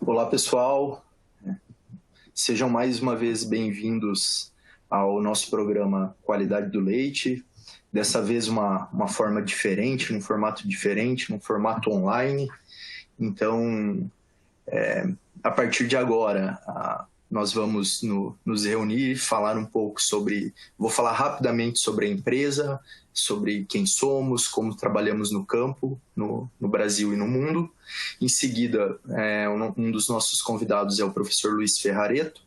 Olá, pessoal. Sejam mais uma vez bem-vindos ao nosso programa Qualidade do Leite. Dessa vez uma forma diferente, num formato diferente, num formato online. Então, a partir de agora, nós vamos nos reunir e falar um pouco sobre... Vou falar rapidamente sobre a empresa, sobre quem somos, como trabalhamos no campo, no Brasil e no mundo. Em seguida, um dos nossos convidados é o professor Luiz Ferrareto,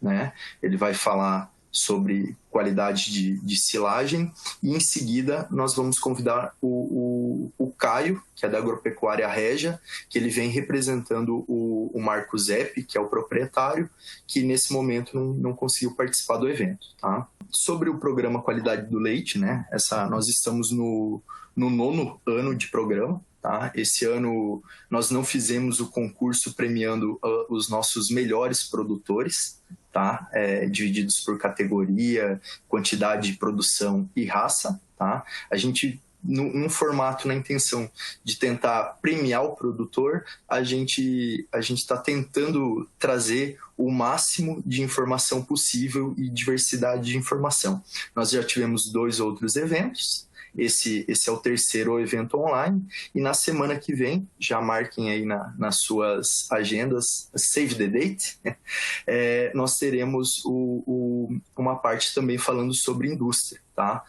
né? Ele vai falar sobre qualidade de silagem, e em seguida nós vamos convidar o Caio, que é da Agropecuária Régia, que ele vem representando o Marco Zepp, que é o proprietário, que nesse momento não conseguiu participar do evento, tá? Sobre o programa Qualidade do Leite, né? Nós estamos no 9º ano de programa, tá? Esse ano nós não fizemos o concurso premiando os nossos melhores produtores, tá? Divididos por categoria, quantidade de produção e raça, tá? A gente, num formato, na intenção de tentar premiar o produtor, a gente está tentando trazer o máximo de informação possível e diversidade de informação. Nós já tivemos 2 outros eventos. Esse é o 3º evento online, e na semana que vem, já marquem aí nas suas agendas, save the date, nós teremos uma parte também falando sobre indústria, tá?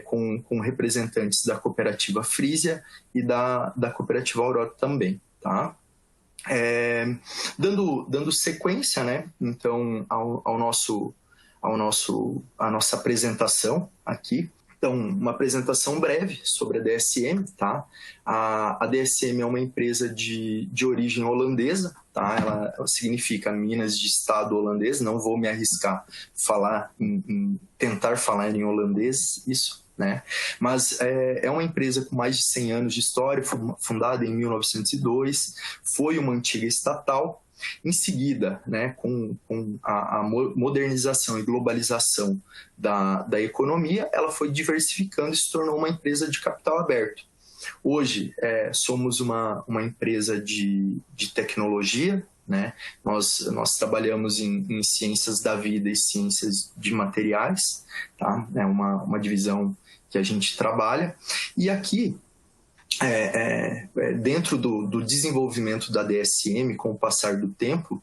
Com representantes da cooperativa Frisia e da cooperativa Aurora também, tá? Dando sequência, né? Então, à nossa apresentação aqui. Então, uma apresentação breve sobre a DSM, tá? A DSM é uma empresa de origem holandesa, tá? Ela significa Minas de Estado holandês. Não vou me arriscar tentar falar em holandês isso, né? Mas é uma empresa com mais de 100 anos de história, fundada em 1902, foi uma antiga estatal. Em seguida, né, com a modernização e globalização da economia, ela foi diversificando e se tornou uma empresa de capital aberto. Hoje, somos uma empresa de tecnologia, né? Nós trabalhamos em ciências da vida e ciências de materiais, tá? É uma divisão que a gente trabalha. E aqui, dentro do desenvolvimento da DSM, com o passar do tempo,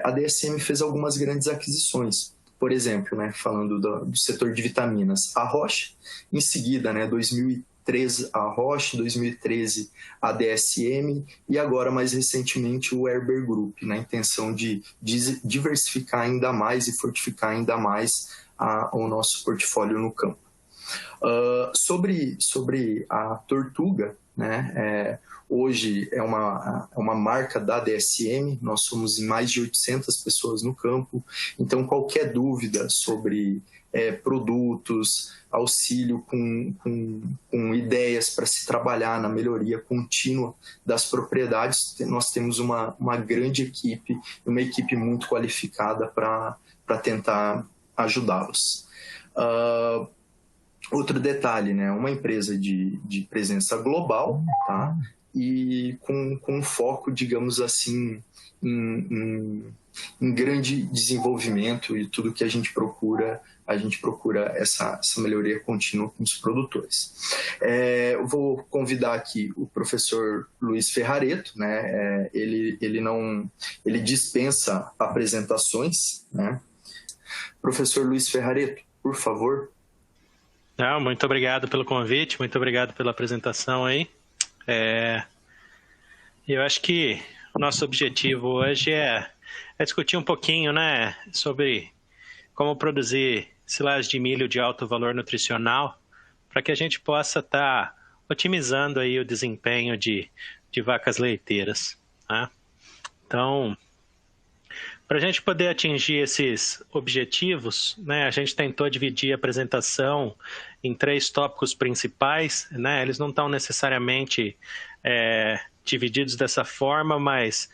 a DSM fez algumas grandes aquisições. Por exemplo, né, falando do setor de vitaminas, a Roche, em seguida, né, 2013 a Roche, 2013 a DSM, e agora, mais recentemente, o Herber Group, na intenção de diversificar ainda mais e fortificar ainda mais o nosso portfólio no campo. Sobre a Tortuga, né, hoje é uma marca da DSM, nós somos em mais de 800 pessoas no campo, então qualquer dúvida sobre produtos, auxílio com ideias para se trabalhar na melhoria contínua das propriedades, nós temos uma grande equipe, uma equipe muito qualificada para tentar ajudá-los. Outro detalhe, né? Uma empresa de presença global, tá? E com foco, digamos assim, em grande desenvolvimento, e tudo que a gente procura essa melhoria contínua com os produtores. Eu vou convidar aqui o professor Luiz Ferrareto, né? Ele dispensa apresentações, né? Professor Luiz Ferrareto, por favor. Não, muito obrigado pelo convite, muito obrigado pela apresentação aí. Eu acho que o nosso objetivo hoje é discutir um pouquinho, né, sobre como produzir silagem de milho de alto valor nutricional para que a gente possa estar otimizando aí o desempenho de vacas leiteiras, tá? Então, para a gente poder atingir esses objetivos, né, a gente tentou dividir a apresentação em 3 tópicos principais, né? Eles não estão necessariamente divididos dessa forma, mas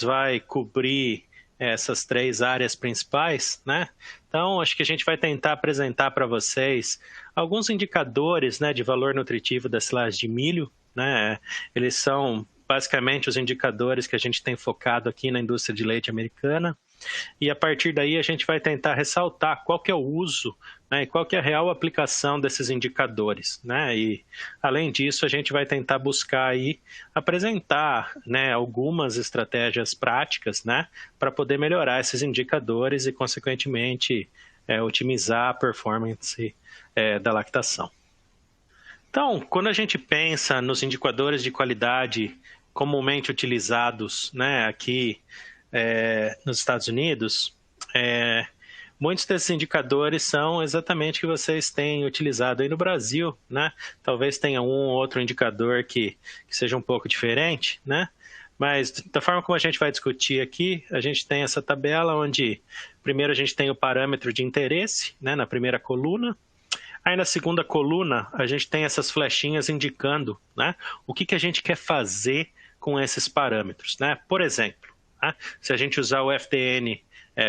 vai cobrir essas 3 áreas principais, né? Então, acho que a gente vai tentar apresentar para vocês alguns indicadores, né, de valor nutritivo da silagem de milho, né? Eles são basicamente os indicadores que a gente tem focado aqui na indústria de leite americana, e a partir daí a gente vai tentar ressaltar qual que é o uso, né, e qual que é a real aplicação desses indicadores, né, e além disso a gente vai tentar buscar aí apresentar, né, algumas estratégias práticas, né, para poder melhorar esses indicadores e consequentemente otimizar a performance da lactação. Então, quando a gente pensa nos indicadores de qualidade comumente utilizados, né, aqui nos Estados Unidos, muitos desses indicadores são exatamente o que vocês têm utilizado aí no Brasil, né? Talvez tenha um ou outro indicador que seja um pouco diferente, né? Mas da forma como a gente vai discutir aqui, a gente tem essa tabela onde primeiro a gente tem o parâmetro de interesse, né, na primeira coluna. Aí na segunda coluna a gente tem essas flechinhas indicando, né, o que a gente quer fazer com esses parâmetros, né? Por exemplo, se a gente usar o FDN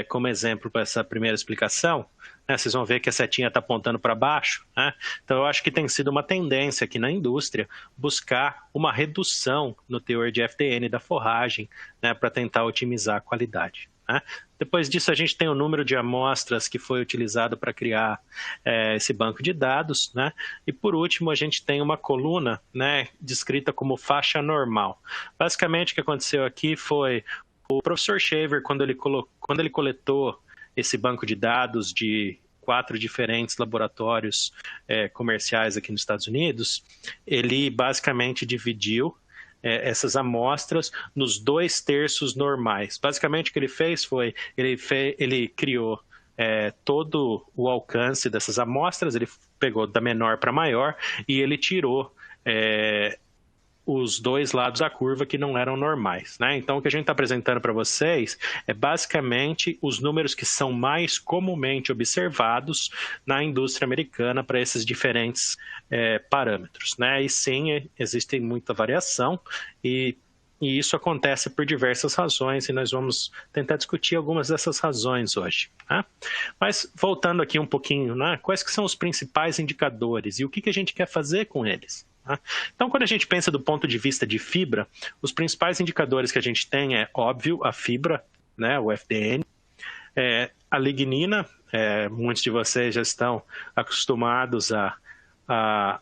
como exemplo para essa primeira explicação, né, vocês vão ver que a setinha está apontando para baixo, né? Então eu acho que tem sido uma tendência aqui na indústria buscar uma redução no teor de FDN da forragem, né, para tentar otimizar a qualidade, né? Depois disso a gente tem o número de amostras que foi utilizado para criar esse banco de dados, né? E por último a gente tem uma coluna, né, descrita como faixa normal. Basicamente o que aconteceu aqui foi o professor Shaver, quando ele coletou esse banco de dados de 4 diferentes laboratórios comerciais aqui nos Estados Unidos, ele basicamente dividiu essas amostras nos 2/3 normais. Basicamente o que ele fez foi, ele criou todo o alcance dessas amostras, ele pegou da menor para maior e ele tirou os dois lados da curva que não eram normais, né? Então, o que a gente está apresentando para vocês é basicamente os números que são mais comumente observados na indústria americana para esses diferentes parâmetros, né? E sim, existe muita variação e isso acontece por diversas razões e nós vamos tentar discutir algumas dessas razões hoje, né? Mas voltando aqui um pouquinho, né? Quais que são os principais indicadores e o que a gente quer fazer com eles? Então, quando a gente pensa do ponto de vista de fibra, os principais indicadores que a gente tem é, óbvio, a fibra, né, o FDN, a lignina, muitos de vocês já estão acostumados a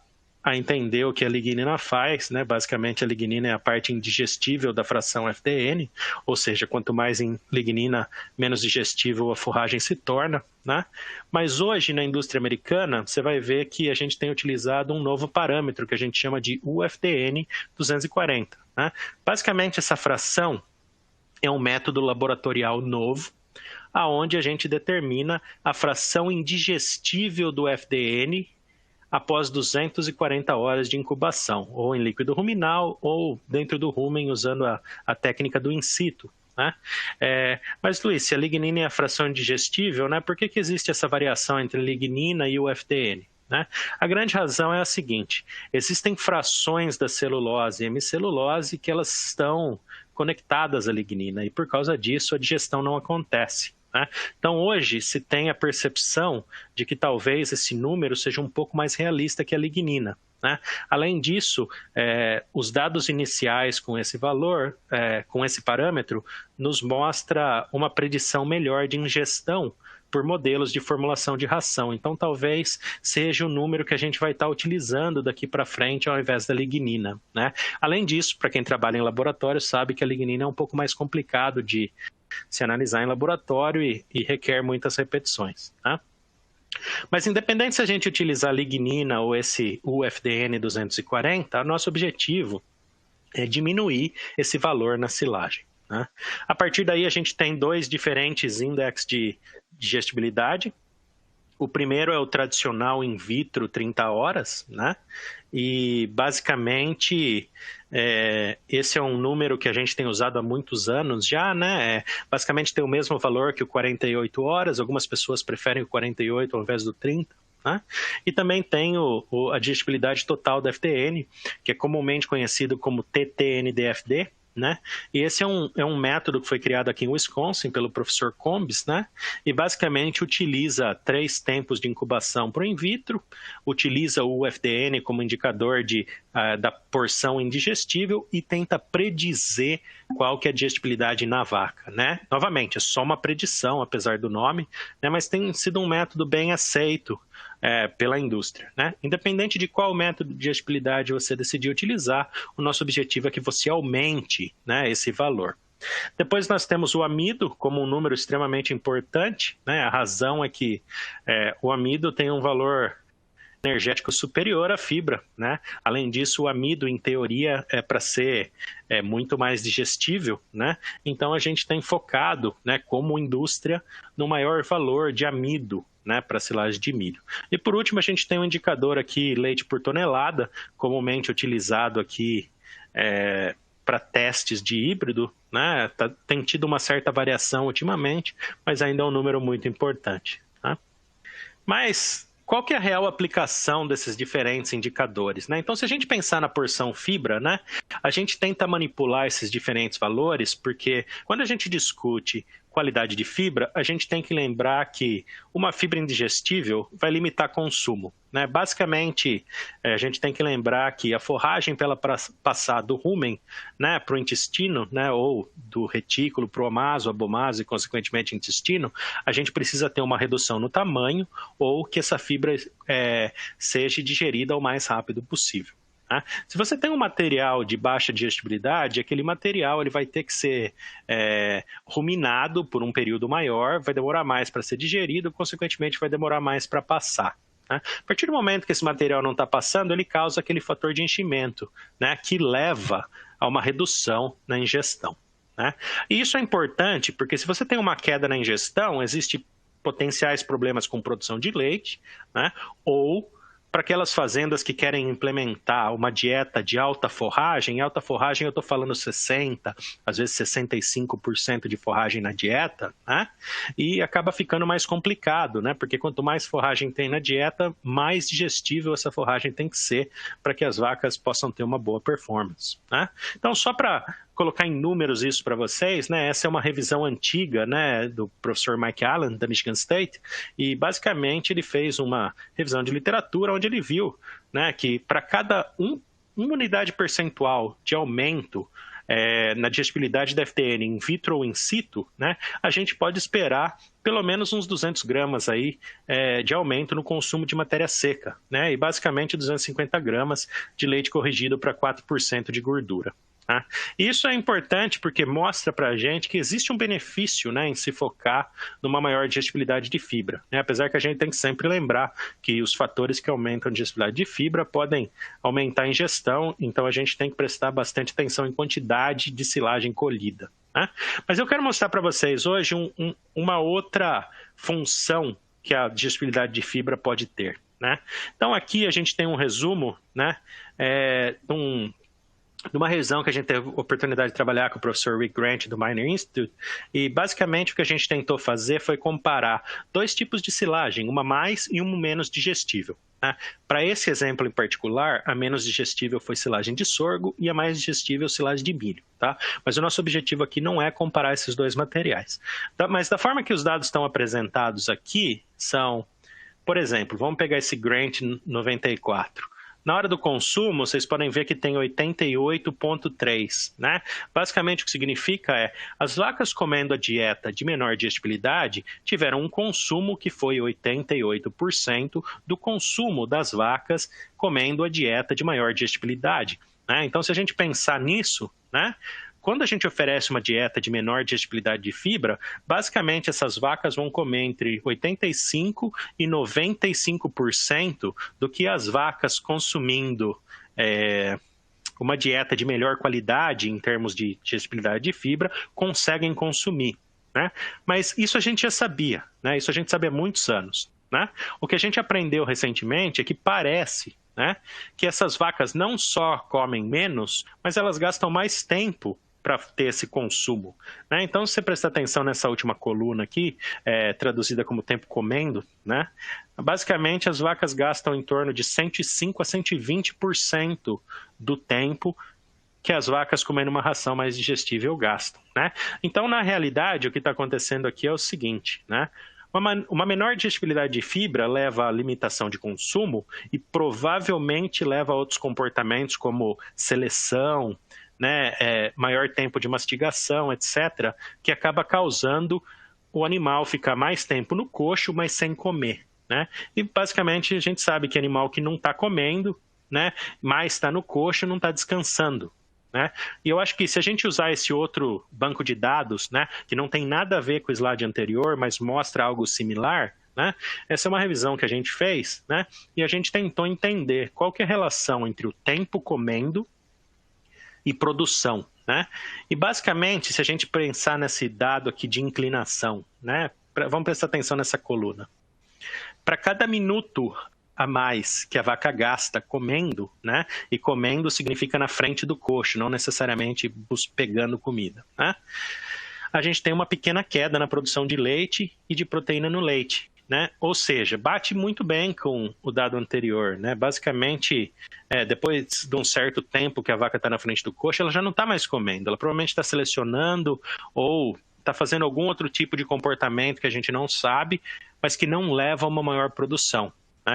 entender o que a lignina faz, né? Basicamente a lignina é a parte indigestível da fração FDN, ou seja, quanto mais em lignina, menos digestível a forragem se torna, né? Mas hoje na indústria americana, você vai ver que a gente tem utilizado um novo parâmetro que a gente chama de UFDN 240, né? Basicamente essa fração é um método laboratorial novo, aonde a gente determina a fração indigestível do FDN após 240 horas de incubação, ou em líquido ruminal, ou dentro do rumen, usando a técnica do in situ, né? Mas, Luiz, se a lignina é a fração indigestível, né, por que existe essa variação entre a lignina e o FDN? Né? A grande razão é a seguinte: existem frações da celulose e hemicelulose que elas estão conectadas à lignina, e por causa disso a digestão não acontece, né? Então hoje se tem a percepção de que talvez esse número seja um pouco mais realista que a lignina, né? Além disso, os dados iniciais com esse valor, com esse parâmetro, nos mostra uma predição melhor de ingestão por modelos de formulação de ração. Então talvez seja o número que a gente vai estar utilizando daqui para frente ao invés da lignina, né? Além disso, para quem trabalha em laboratório sabe que a lignina é um pouco mais complicado de se analisar em laboratório e requer muitas repetições, tá? Mas independente se a gente utilizar lignina ou esse UFDN 240, nosso objetivo é diminuir esse valor na silagem, né? A partir daí a gente tem 2 diferentes índices de digestibilidade. O primeiro é o tradicional in vitro 30 horas, né? E basicamente esse é um número que a gente tem usado há muitos anos já, né? Basicamente tem o mesmo valor que o 48 horas, algumas pessoas preferem o 48 ao invés do 30. Né? E também tem a digestibilidade total da FDN, que é comumente conhecido como TTNDFD, né? E esse é um método que foi criado aqui em Wisconsin pelo professor Combs, né? E basicamente utiliza 3 tempos de incubação para o in vitro, utiliza o UFDN como indicador da porção indigestível e tenta predizer qual que é a digestibilidade na vaca, né? Novamente, é só uma predição, apesar do nome, né? Mas tem sido um método bem aceito pela indústria, né? Independente de qual método de digestibilidade você decidir utilizar, o nosso objetivo é que você aumente, né, esse valor. Depois nós temos o amido como um número extremamente importante, né? A razão é que o amido tem um valor energético superior à fibra, né? Além disso, o amido, em teoria, é para ser muito mais digestível, né? Então a gente tem focado, né, como indústria, no maior valor de amido, né, para silagem de milho. E por último, a gente tem um indicador aqui, leite por tonelada, comumente utilizado aqui para testes de híbrido, né? Tem tido uma certa variação ultimamente, mas ainda é um número muito importante, tá? Mas qual que é a real aplicação desses diferentes indicadores, né? Então, se a gente pensar na porção fibra, né, a gente tenta manipular esses diferentes valores, porque quando a gente discute qualidade de fibra, a gente tem que lembrar que uma fibra indigestível vai limitar consumo, né? Basicamente, a gente tem que lembrar que a forragem para ela passar do rumen, né, para o intestino, né, ou do retículo para o omaso, abomaso e, consequentemente, intestino, a gente precisa ter uma redução no tamanho ou que essa fibra seja digerida o mais rápido possível. Se você tem um material de baixa digestibilidade, aquele material ele vai ter que ser ruminado por um período maior, vai demorar mais para ser digerido, consequentemente vai demorar mais para passar. A partir do momento que esse material não está passando, ele causa aquele fator de enchimento, né, que leva a uma redução na ingestão, né? E isso é importante porque se você tem uma queda na ingestão, existem potenciais problemas com produção de leite, né, ou para aquelas fazendas que querem implementar uma dieta de alta forragem eu estou falando 60%, às vezes 65% de forragem na dieta, né? E acaba ficando mais complicado, né? Porque quanto mais forragem tem na dieta, mais digestível essa forragem tem que ser para que as vacas possam ter uma boa performance, né? Então, só para colocar em números isso para vocês, né? Essa é uma revisão antiga, né, do professor Mike Allen, da Michigan State, e basicamente ele fez uma revisão de literatura onde ele viu, né, que para cada uma unidade percentual de aumento na digestibilidade da FDN in vitro ou in situ, né, a gente pode esperar pelo menos uns 200 gramas aí, de aumento no consumo de matéria seca, né, e basicamente 250 gramas de leite corrigido para 4% de gordura. Isso é importante porque mostra para a gente que existe um benefício, né, em se focar numa maior digestibilidade de fibra, né? Apesar que a gente tem que sempre lembrar que os fatores que aumentam a digestibilidade de fibra podem aumentar a ingestão, então a gente tem que prestar bastante atenção em quantidade de silagem colhida, né? Mas eu quero mostrar para vocês hoje uma outra função que a digestibilidade de fibra pode ter, né? Então aqui a gente tem um resumo, né, de uma revisão que a gente teve a oportunidade de trabalhar com o professor Rick Grant do Miner Institute, e basicamente o que a gente tentou fazer foi comparar 2 tipos de silagem, uma mais e uma menos digestível, né? Para esse exemplo em particular, a menos digestível foi silagem de sorgo e a mais digestível silagem de milho, tá? Mas o nosso objetivo aqui não é comparar esses 2 materiais. Mas da forma que os dados estão apresentados aqui, são, por exemplo, vamos pegar esse Grant 94. Na hora do consumo, vocês podem ver que tem 88,3, né? Basicamente, o que significa as vacas comendo a dieta de menor digestibilidade tiveram um consumo que foi 88% do consumo das vacas comendo a dieta de maior digestibilidade, né? Então, se a gente pensar nisso, né, quando a gente oferece uma dieta de menor digestibilidade de fibra, basicamente essas vacas vão comer entre 85% e 95% do que as vacas consumindo uma dieta de melhor qualidade em termos de digestibilidade de fibra conseguem consumir, né? Mas isso a gente já sabia, né? Isso a gente sabe há muitos anos, né? O que a gente aprendeu recentemente é que parece, né, que essas vacas não só comem menos, mas elas gastam mais tempo para ter esse consumo, né? Então, se você prestar atenção nessa última coluna aqui, traduzida como tempo comendo, né? Basicamente, as vacas gastam em torno de 105% a 120% do tempo que as vacas comendo uma ração mais digestível gastam, né? Então, na realidade, o que está acontecendo aqui é o seguinte, né? Uma menor digestibilidade de fibra leva à limitação de consumo e provavelmente leva a outros comportamentos como seleção, né, maior tempo de mastigação, etc., que acaba causando o animal ficar mais tempo no coxo, mas sem comer, né? E basicamente a gente sabe que animal que não está comendo, né, mas está no coxo, não está descansando, né? E eu acho que se a gente usar esse outro banco de dados, né, que não tem nada a ver com o slide anterior, mas mostra algo similar, né, essa é uma revisão que a gente fez, né, e a gente tentou entender qual que é a relação entre o tempo comendo e produção, né? E basicamente, se a gente pensar nesse dado aqui de inclinação, né, vamos prestar atenção nessa coluna. Para cada minuto a mais que a vaca gasta comendo, né? E comendo significa na frente do coxo, não necessariamente pegando comida, né? A gente tem uma pequena queda na produção de leite e de proteína no leite, né? Ou seja, bate muito bem com o dado anterior, né? Basicamente, depois de um certo tempo que a vaca está na frente do coxo, ela já não está mais comendo, ela provavelmente está selecionando ou está fazendo algum outro tipo de comportamento que a gente não sabe, mas que não leva a uma maior produção.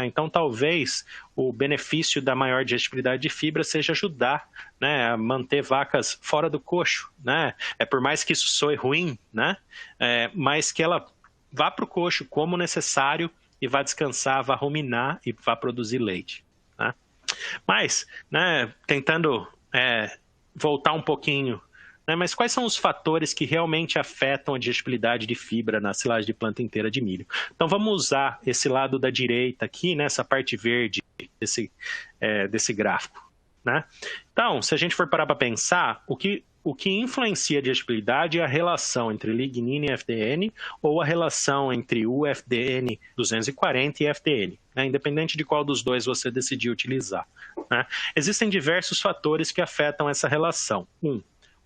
Então, talvez o benefício da maior digestibilidade de fibra seja ajudar, né, a manter vacas fora do coxo, né? Por mais que isso soe ruim, né, mas que ela vá para o coxo como necessário e vá descansar, vá ruminar e vá produzir leite, né? Mas, né, tentando voltar um pouquinho, né, mas quais são os fatores que realmente afetam a digestibilidade de fibra na silagem de planta inteira de milho? Então vamos usar esse lado da direita aqui, né, essa parte verde desse gráfico, né? Então, se a gente for parar para pensar, o que influencia a digestibilidade é a relação entre lignina e FDN ou a relação entre o FDN 240 e FDN, né, independente de qual dos dois você decidir utilizar, né? Existem diversos fatores que afetam essa relação.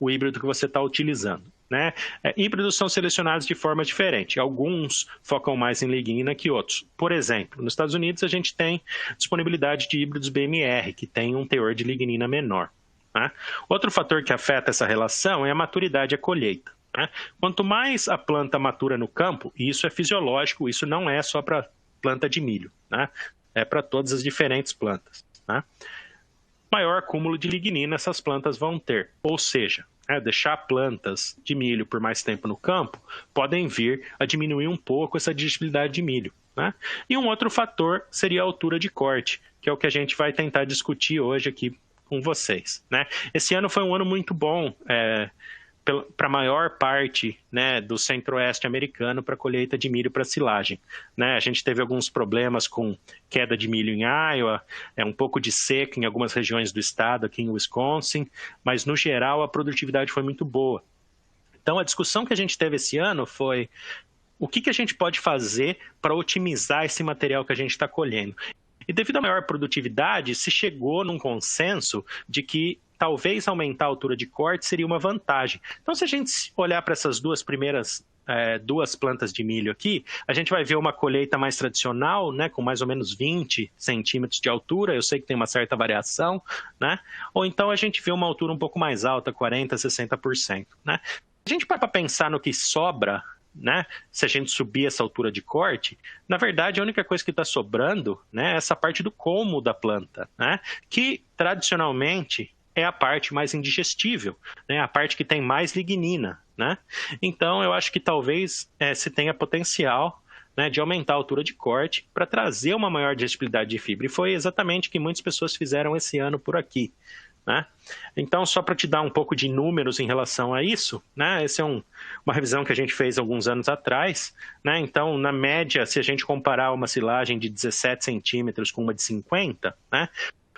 O híbrido que você está utilizando, né? Híbridos são selecionados de forma diferente. Alguns focam mais em lignina que outros. Por exemplo, nos Estados Unidos a gente tem disponibilidade de híbridos BMR, que tem um teor de lignina menor, né? Outro fator que afeta essa relação é a maturidade e a colheita, né? Quanto mais a planta matura no campo, e isso é fisiológico, isso não é só para planta de milho, né? É para todas as diferentes plantas, né? Maior acúmulo de lignina essas plantas vão ter. Ou seja, deixar plantas de milho por mais tempo no campo podem vir a diminuir um pouco essa digestibilidade de milho, né? E um outro fator seria a altura de corte, que é o que a gente vai tentar discutir hoje aqui com vocês, né? Esse ano foi um ano muito bom para a maior parte, né, do centro-oeste americano para colheita de milho para silagem, né? A gente teve alguns problemas com queda de milho em Iowa, um pouco de seca em algumas regiões do estado, aqui em Wisconsin, mas no geral a produtividade foi muito boa. Então a discussão que a gente teve esse ano foi o que a gente pode fazer para otimizar esse material que a gente está colhendo. E devido à maior produtividade, se chegou num consenso de que talvez aumentar a altura de corte seria uma vantagem. Então, se a gente olhar para essas duas plantas de milho aqui, a gente vai ver uma colheita mais tradicional, né, com mais ou menos 20 centímetros de altura. Eu sei que tem uma certa variação, né? Ou então a gente vê uma altura um pouco mais alta, 40%, 60%, né? A gente para pensar no que sobra, né, se a gente subir essa altura de corte, na verdade a única coisa que está sobrando, né, é essa parte do colmo da planta, né, que tradicionalmente é a parte mais indigestível, né, a parte que tem mais lignina, né? Então eu acho que talvez se tenha potencial, né, de aumentar a altura de corte para trazer uma maior digestibilidade de fibra, e foi exatamente o que muitas pessoas fizeram esse ano por aqui, né? Então, só para te dar um pouco de números em relação a isso, né? Essa é uma revisão que a gente fez alguns anos atrás, né? Então, na média, se a gente comparar uma silagem de 17 centímetros com uma de 50, né?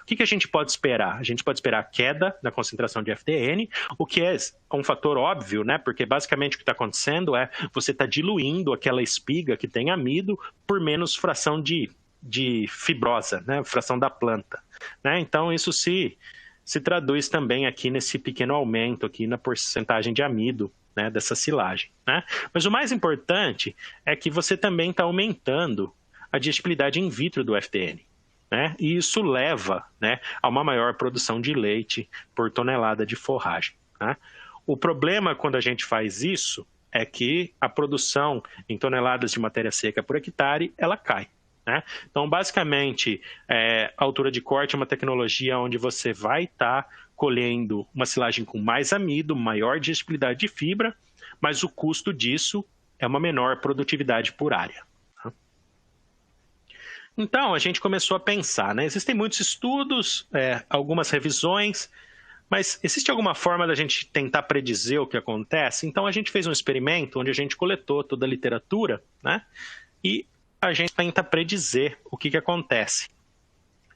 O que a gente pode esperar? A gente pode esperar queda na concentração de FDN, o que é um fator óbvio, né? Porque basicamente o que está acontecendo é você está diluindo aquela espiga que tem amido por menos fração de fibrosa, né? Fração da planta, né? Então, isso se traduz também aqui nesse pequeno aumento aqui na porcentagem de amido, né, dessa silagem, né? Mas o mais importante é que você também está aumentando a digestibilidade in vitro do FDN, né? E isso leva, né, a uma maior produção de leite por tonelada de forragem, né? O problema quando a gente faz isso é que a produção em toneladas de matéria seca por hectare, ela cai, né? Então, basicamente, a altura de corte é uma tecnologia onde você vai estar colhendo uma silagem com mais amido, maior digestibilidade de fibra, mas o custo disso é uma menor produtividade por área. Então, a gente começou a pensar, né? Existem muitos estudos, algumas revisões, mas existe alguma forma da gente tentar predizer o que acontece? Então, a gente fez um experimento onde a gente coletou toda a literatura, né? E a gente tenta predizer o que acontece.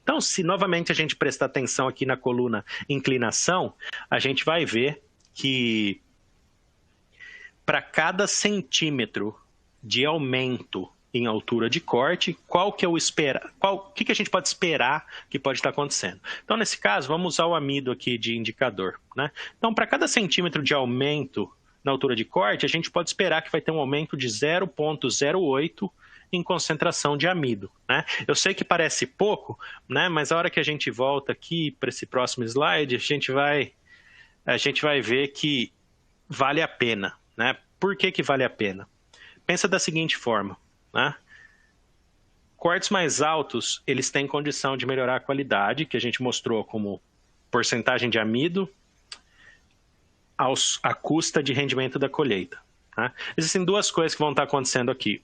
Então, se novamente a gente prestar atenção aqui na coluna inclinação, a gente vai ver que para cada centímetro de aumento em altura de corte, o que a gente pode esperar que pode estar acontecendo. Então, nesse caso, vamos usar o amido aqui de indicador, né? Então, para cada centímetro de aumento na altura de corte, a gente pode esperar que vai ter um aumento de 0,08 em concentração de amido, né? Eu sei que parece pouco, né? Mas a hora que a gente volta aqui para esse próximo slide, a gente vai ver que vale a pena, né? Por que vale a pena? Pensa da seguinte forma, né? Cortes mais altos, eles têm condição de melhorar a qualidade, que a gente mostrou como porcentagem de amido à custa de rendimento da colheita, né? Existem duas coisas que vão estar acontecendo aqui.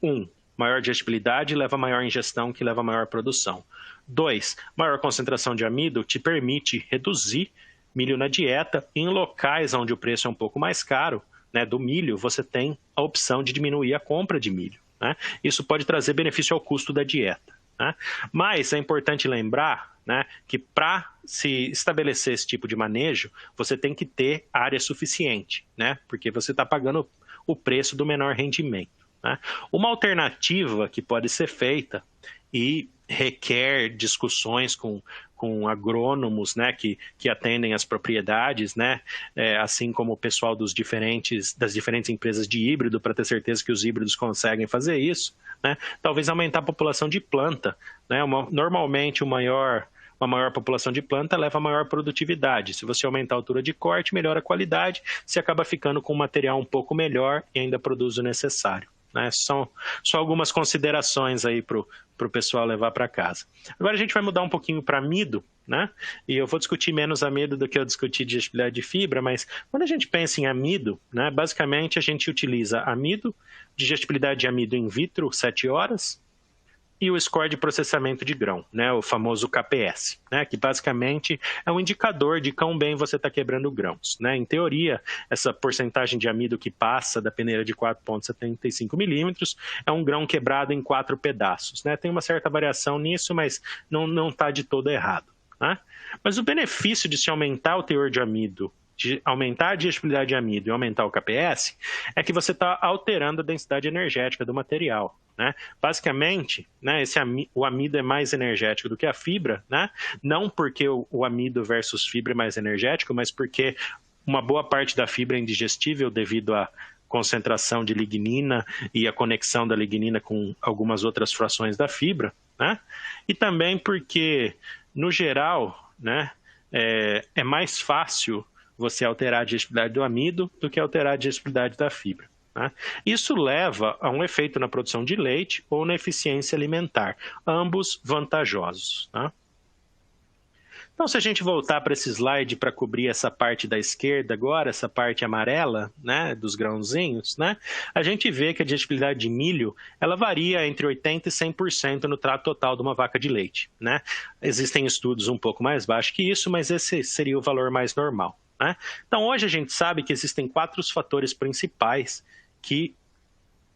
Maior digestibilidade leva a maior ingestão, que leva a maior produção. 2, maior concentração de amido te permite reduzir milho na dieta. Em locais onde o preço é um pouco mais caro, né, do milho, você tem a opção de diminuir a compra de milho, né? Isso pode trazer benefício ao custo da dieta, né? Mas é importante lembrar, né, que para se estabelecer esse tipo de manejo, você tem que ter área suficiente, né? Porque você está pagando o preço do menor rendimento, né? Uma alternativa que pode ser feita e requer discussões com agrônomos, né, que atendem as propriedades, né, assim como o pessoal das diferentes empresas de híbrido, para ter certeza que os híbridos conseguem fazer isso, né? Talvez aumentar a população de planta, né? Normalmente uma maior população de planta leva a maior produtividade. Se você aumentar a altura de corte, melhora a qualidade, você acaba ficando com um material um pouco melhor e ainda produz o necessário, né? São só algumas considerações aí para o pessoal levar para casa. Agora a gente vai mudar um pouquinho para amido, né? E eu vou discutir menos amido do que eu discuti digestibilidade de fibra, mas quando a gente pensa em amido, né, basicamente a gente utiliza amido, digestibilidade de amido in vitro, 7 horas, e o score de processamento de grão, né, o famoso KPS, né, que basicamente é um indicador de quão bem você está quebrando grãos, né? Em teoria, essa porcentagem de amido que passa da peneira de 4,75 milímetros é um grão quebrado em 4 pedaços, né? Tem uma certa variação nisso, mas não está de todo errado, né? Mas o benefício de se aumentar o teor de amido, de aumentar a digestibilidade de amido e aumentar o KPS, é que você está alterando a densidade energética do material, né? Basicamente, né, o amido é mais energético do que a fibra, né? Não porque o amido versus fibra é mais energético, mas porque uma boa parte da fibra é indigestível devido à concentração de lignina e a conexão da lignina com algumas outras frações da fibra, né? E também porque, no geral, né, é mais fácil você alterar a digestibilidade do amido do que alterar a digestibilidade da fibra, né? Isso leva a um efeito na produção de leite ou na eficiência alimentar, ambos vantajosos, né? Então, se a gente voltar para esse slide para cobrir essa parte da esquerda agora, essa parte amarela, né, dos grãozinhos, né, a gente vê que a digestibilidade de milho, ela varia entre 80% e 100% no trato total de uma vaca de leite, né? Existem estudos um pouco mais baixos que isso, mas esse seria o valor mais normal, né? Então, hoje a gente sabe que existem 4 fatores principais que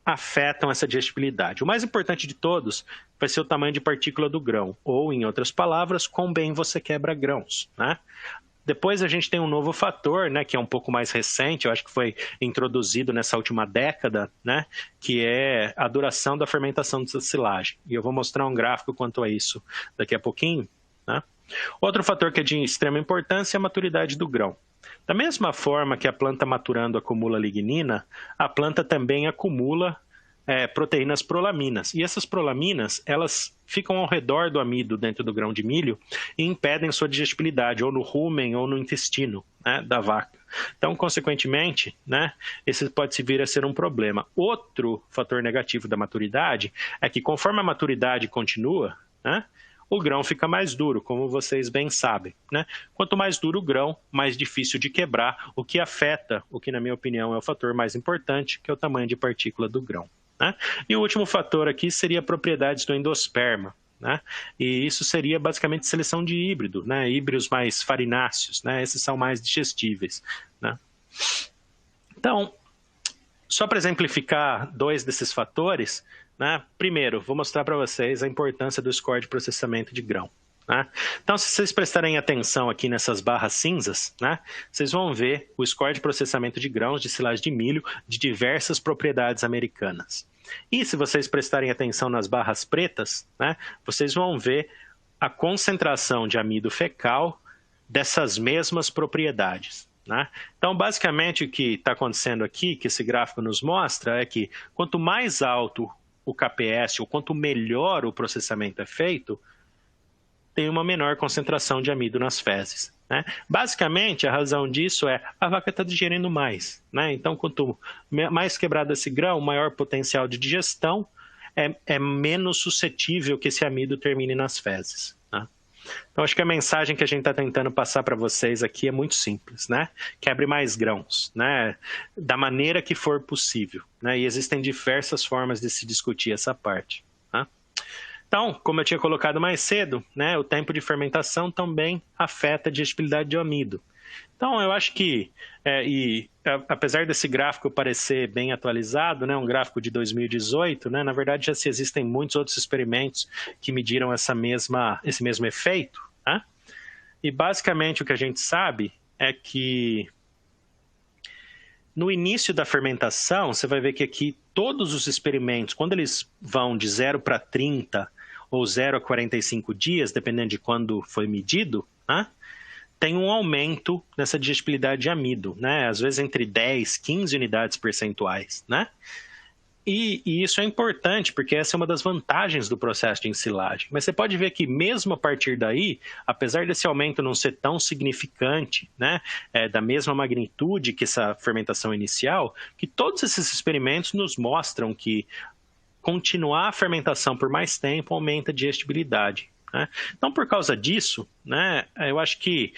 afetam essa digestibilidade. O mais importante de todos vai ser o tamanho de partícula do grão, ou, em outras palavras, quão bem você quebra grãos, né? Depois a gente tem um novo fator, né, que é um pouco mais recente, eu acho que foi introduzido nessa última década, né, que é a duração da fermentação dessa silagem. E eu vou mostrar um gráfico quanto a isso daqui a pouquinho, né? Outro fator que é de extrema importância é a maturidade do grão. Da mesma forma que a planta maturando acumula lignina, a planta também acumula proteínas prolaminas. E essas prolaminas, elas ficam ao redor do amido dentro do grão de milho e impedem sua digestibilidade, ou no rumen ou no intestino, né, da vaca. Então, consequentemente, né, esse pode vir a ser um problema. Outro fator negativo da maturidade é que conforme a maturidade continua, né, o grão fica mais duro, como vocês bem sabem, né? Quanto mais duro o grão, mais difícil de quebrar, o que afeta, o que na minha opinião é o fator mais importante, que é o tamanho de partícula do grão, né? E o último fator aqui seria propriedades do endosperma, né? E isso seria basicamente seleção de híbrido, né? Híbridos mais farináceos, né? Esses são mais digestíveis, né? Então, só para exemplificar 2 desses fatores, né? Primeiro, vou mostrar para vocês a importância do score de processamento de grão, né? Então, se vocês prestarem atenção aqui nessas barras cinzas, né, vocês vão ver o score de processamento de grãos de silagem de milho de diversas propriedades americanas. E se vocês prestarem atenção nas barras pretas, né, vocês vão ver a concentração de amido fecal dessas mesmas propriedades, né? Então, basicamente, o que está acontecendo aqui, que esse gráfico nos mostra, é que quanto mais alto o KPS, ou quanto melhor o processamento é feito, tem uma menor concentração de amido nas fezes, né? Basicamente, a razão disso é a vaca está digerindo mais, né? Então, quanto mais quebrado esse grão, maior potencial de digestão, é menos suscetível que esse amido termine nas fezes, né? Então, acho que a mensagem que a gente está tentando passar para vocês aqui é muito simples, né? Quebre mais grãos, né? Da maneira que for possível, né? E existem diversas formas de se discutir essa parte, né? Então, como eu tinha colocado mais cedo, né, o tempo de fermentação também afeta a digestibilidade de amido. Então, eu acho que, apesar desse gráfico parecer bem atualizado, né, um gráfico de 2018, né, na verdade já existem muitos outros experimentos que mediram esse mesmo efeito, né? E basicamente o que a gente sabe é que no início da fermentação, você vai ver que aqui todos os experimentos, quando eles vão de 0 para 30 ou 0 a 45 dias, dependendo de quando foi medido, né, tem um aumento nessa digestibilidade de amido, né, às vezes entre 10, 15 unidades percentuais, né? E isso é importante, porque essa é uma das vantagens do processo de ensilagem. Mas você pode ver que mesmo a partir daí, apesar desse aumento não ser tão significante, né, da mesma magnitude que essa fermentação inicial, que todos esses experimentos nos mostram que continuar a fermentação por mais tempo aumenta a digestibilidade, né? Então, por causa disso, né, eu acho que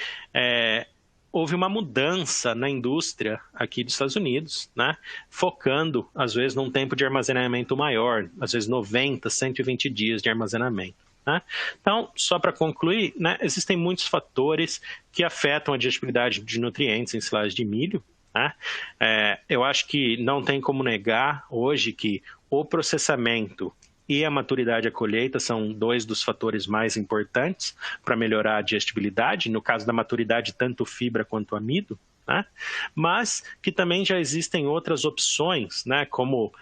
houve uma mudança na indústria aqui dos Estados Unidos, né, focando, às vezes, num tempo de armazenamento maior, às vezes 90, 120 dias de armazenamento, né? Então, só para concluir, né, existem muitos fatores que afetam a digestibilidade de nutrientes em silagem de milho, né? Eu acho que não tem como negar hoje que o processamento e a maturidade e a colheita são 2 dos fatores mais importantes para melhorar a digestibilidade, no caso da maturidade, tanto fibra quanto amido, né? Mas que também já existem outras opções, né, como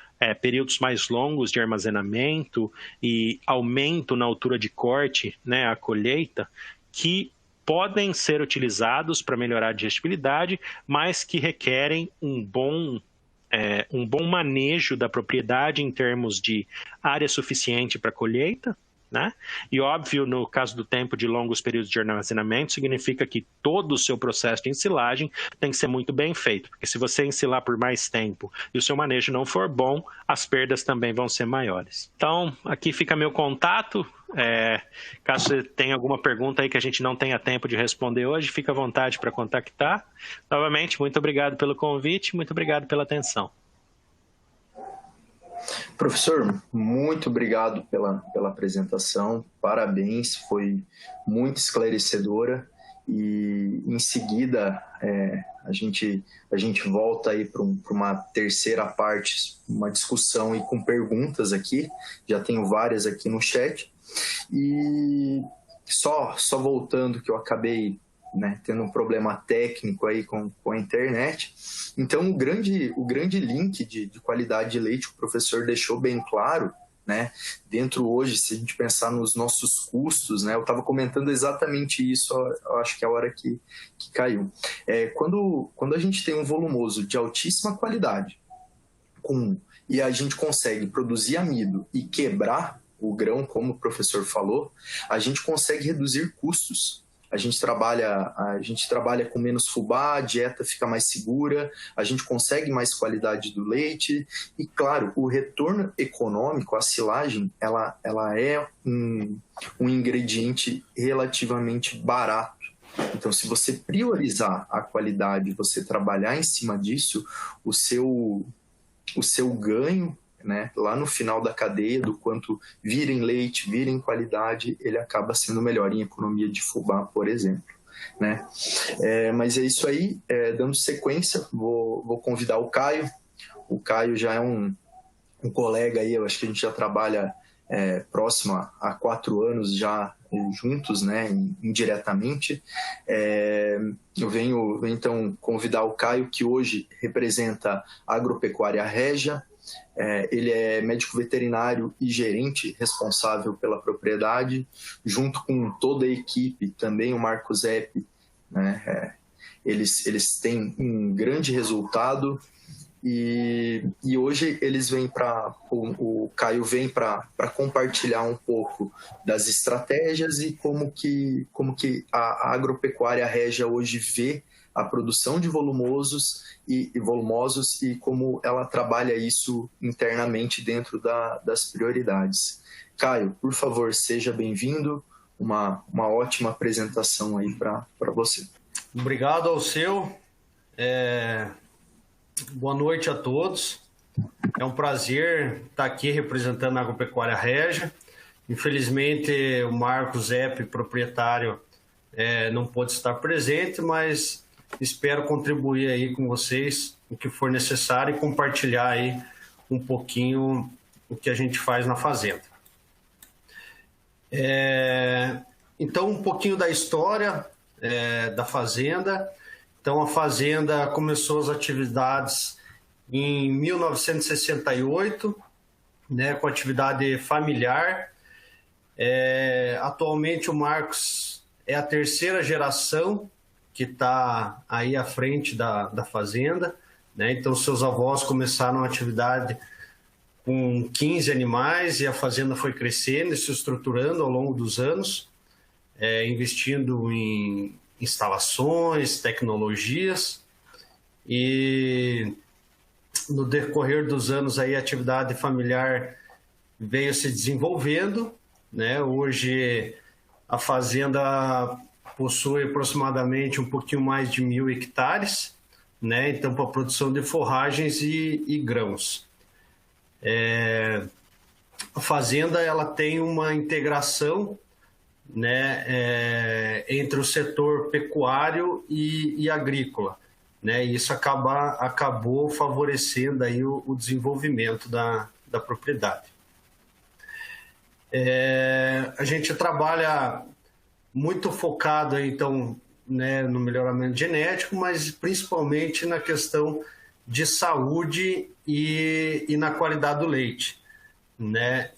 períodos mais longos de armazenamento e aumento na altura de corte, né, a colheita, que podem ser utilizados para melhorar a digestibilidade, mas que requerem um bom manejo da propriedade em termos de área suficiente para colheita, né? E óbvio, no caso do tempo de longos períodos de armazenamento, significa que todo o seu processo de ensilagem tem que ser muito bem feito, porque se você ensilar por mais tempo e o seu manejo não for bom, as perdas também vão ser maiores. Então, aqui fica meu contato. Caso você tenha alguma pergunta aí que a gente não tenha tempo de responder hoje, fica à vontade para contactar. Novamente, muito obrigado pelo convite, muito obrigado pela atenção. Professor, muito obrigado pela apresentação, parabéns, foi muito esclarecedora e em seguida a gente volta aí para uma terceira parte, uma discussão e com perguntas aqui, já tenho várias aqui no chat e só voltando que eu acabei, né, tendo um problema técnico aí com a internet. Então, o grande link de qualidade de leite que o professor deixou bem claro, né, dentro hoje, se a gente pensar nos nossos custos, né, eu estava comentando exatamente isso, eu acho que é a hora que caiu. Quando a gente tem um volumoso de altíssima qualidade, e a gente consegue produzir amido e quebrar o grão, como o professor falou, a gente consegue reduzir custos. A gente trabalha com menos fubá, a dieta fica mais segura, a gente consegue mais qualidade do leite e, claro, o retorno econômico, a silagem, ela é um ingrediente relativamente barato. Então, se você priorizar a qualidade, você trabalhar em cima disso, o seu ganho, né, lá no final da cadeia, do quanto vira em leite, vira em qualidade, ele acaba sendo melhor em economia de fubá, por exemplo. Né? Mas é isso aí, dando sequência, vou convidar o Caio. O Caio já é um colega aí, eu acho que a gente já trabalha próximo há 4 anos já juntos, né, indiretamente. Eu venho então convidar o Caio, que hoje representa a Agropecuária Régia. Ele é médico veterinário e gerente responsável pela propriedade, junto com toda a equipe, também o Marcos Epp, né? Eles têm um grande resultado e hoje eles vêm o Caio vem para compartilhar um pouco das estratégias e como que a Agropecuária Régia hoje vê a produção de volumosos e como ela trabalha isso internamente dentro das prioridades. Caio, por favor, seja bem-vindo. Uma ótima apresentação aí para você. Obrigado ao seu. Boa noite a todos. É um prazer estar aqui representando a Agropecuária Régia. Infelizmente, o Marcos Epp, proprietário, não pôde estar presente, mas espero contribuir aí com vocês o que for necessário e compartilhar aí um pouquinho o que a gente faz na fazenda. Então, um pouquinho da história da fazenda. Então, a fazenda começou as atividades em 1968, né, com atividade familiar. Atualmente, o Marcos é a 3ª geração que está aí à frente da fazenda, né? Então, seus avós começaram a atividade com 15 animais e a fazenda foi crescendo e se estruturando ao longo dos anos, investindo em instalações, tecnologias, e no decorrer dos anos aí a atividade familiar veio se desenvolvendo, né? Hoje a fazenda possui aproximadamente um pouquinho mais de 1.000 hectares, né? Então, para a produção de forragens e grãos. A fazenda ela tem uma integração, né, entre o setor pecuário e agrícola, né? E isso acabou favorecendo aí o desenvolvimento da propriedade. A gente trabalha muito focado, então, né, no melhoramento genético, mas principalmente na questão de saúde e na qualidade do leite, né?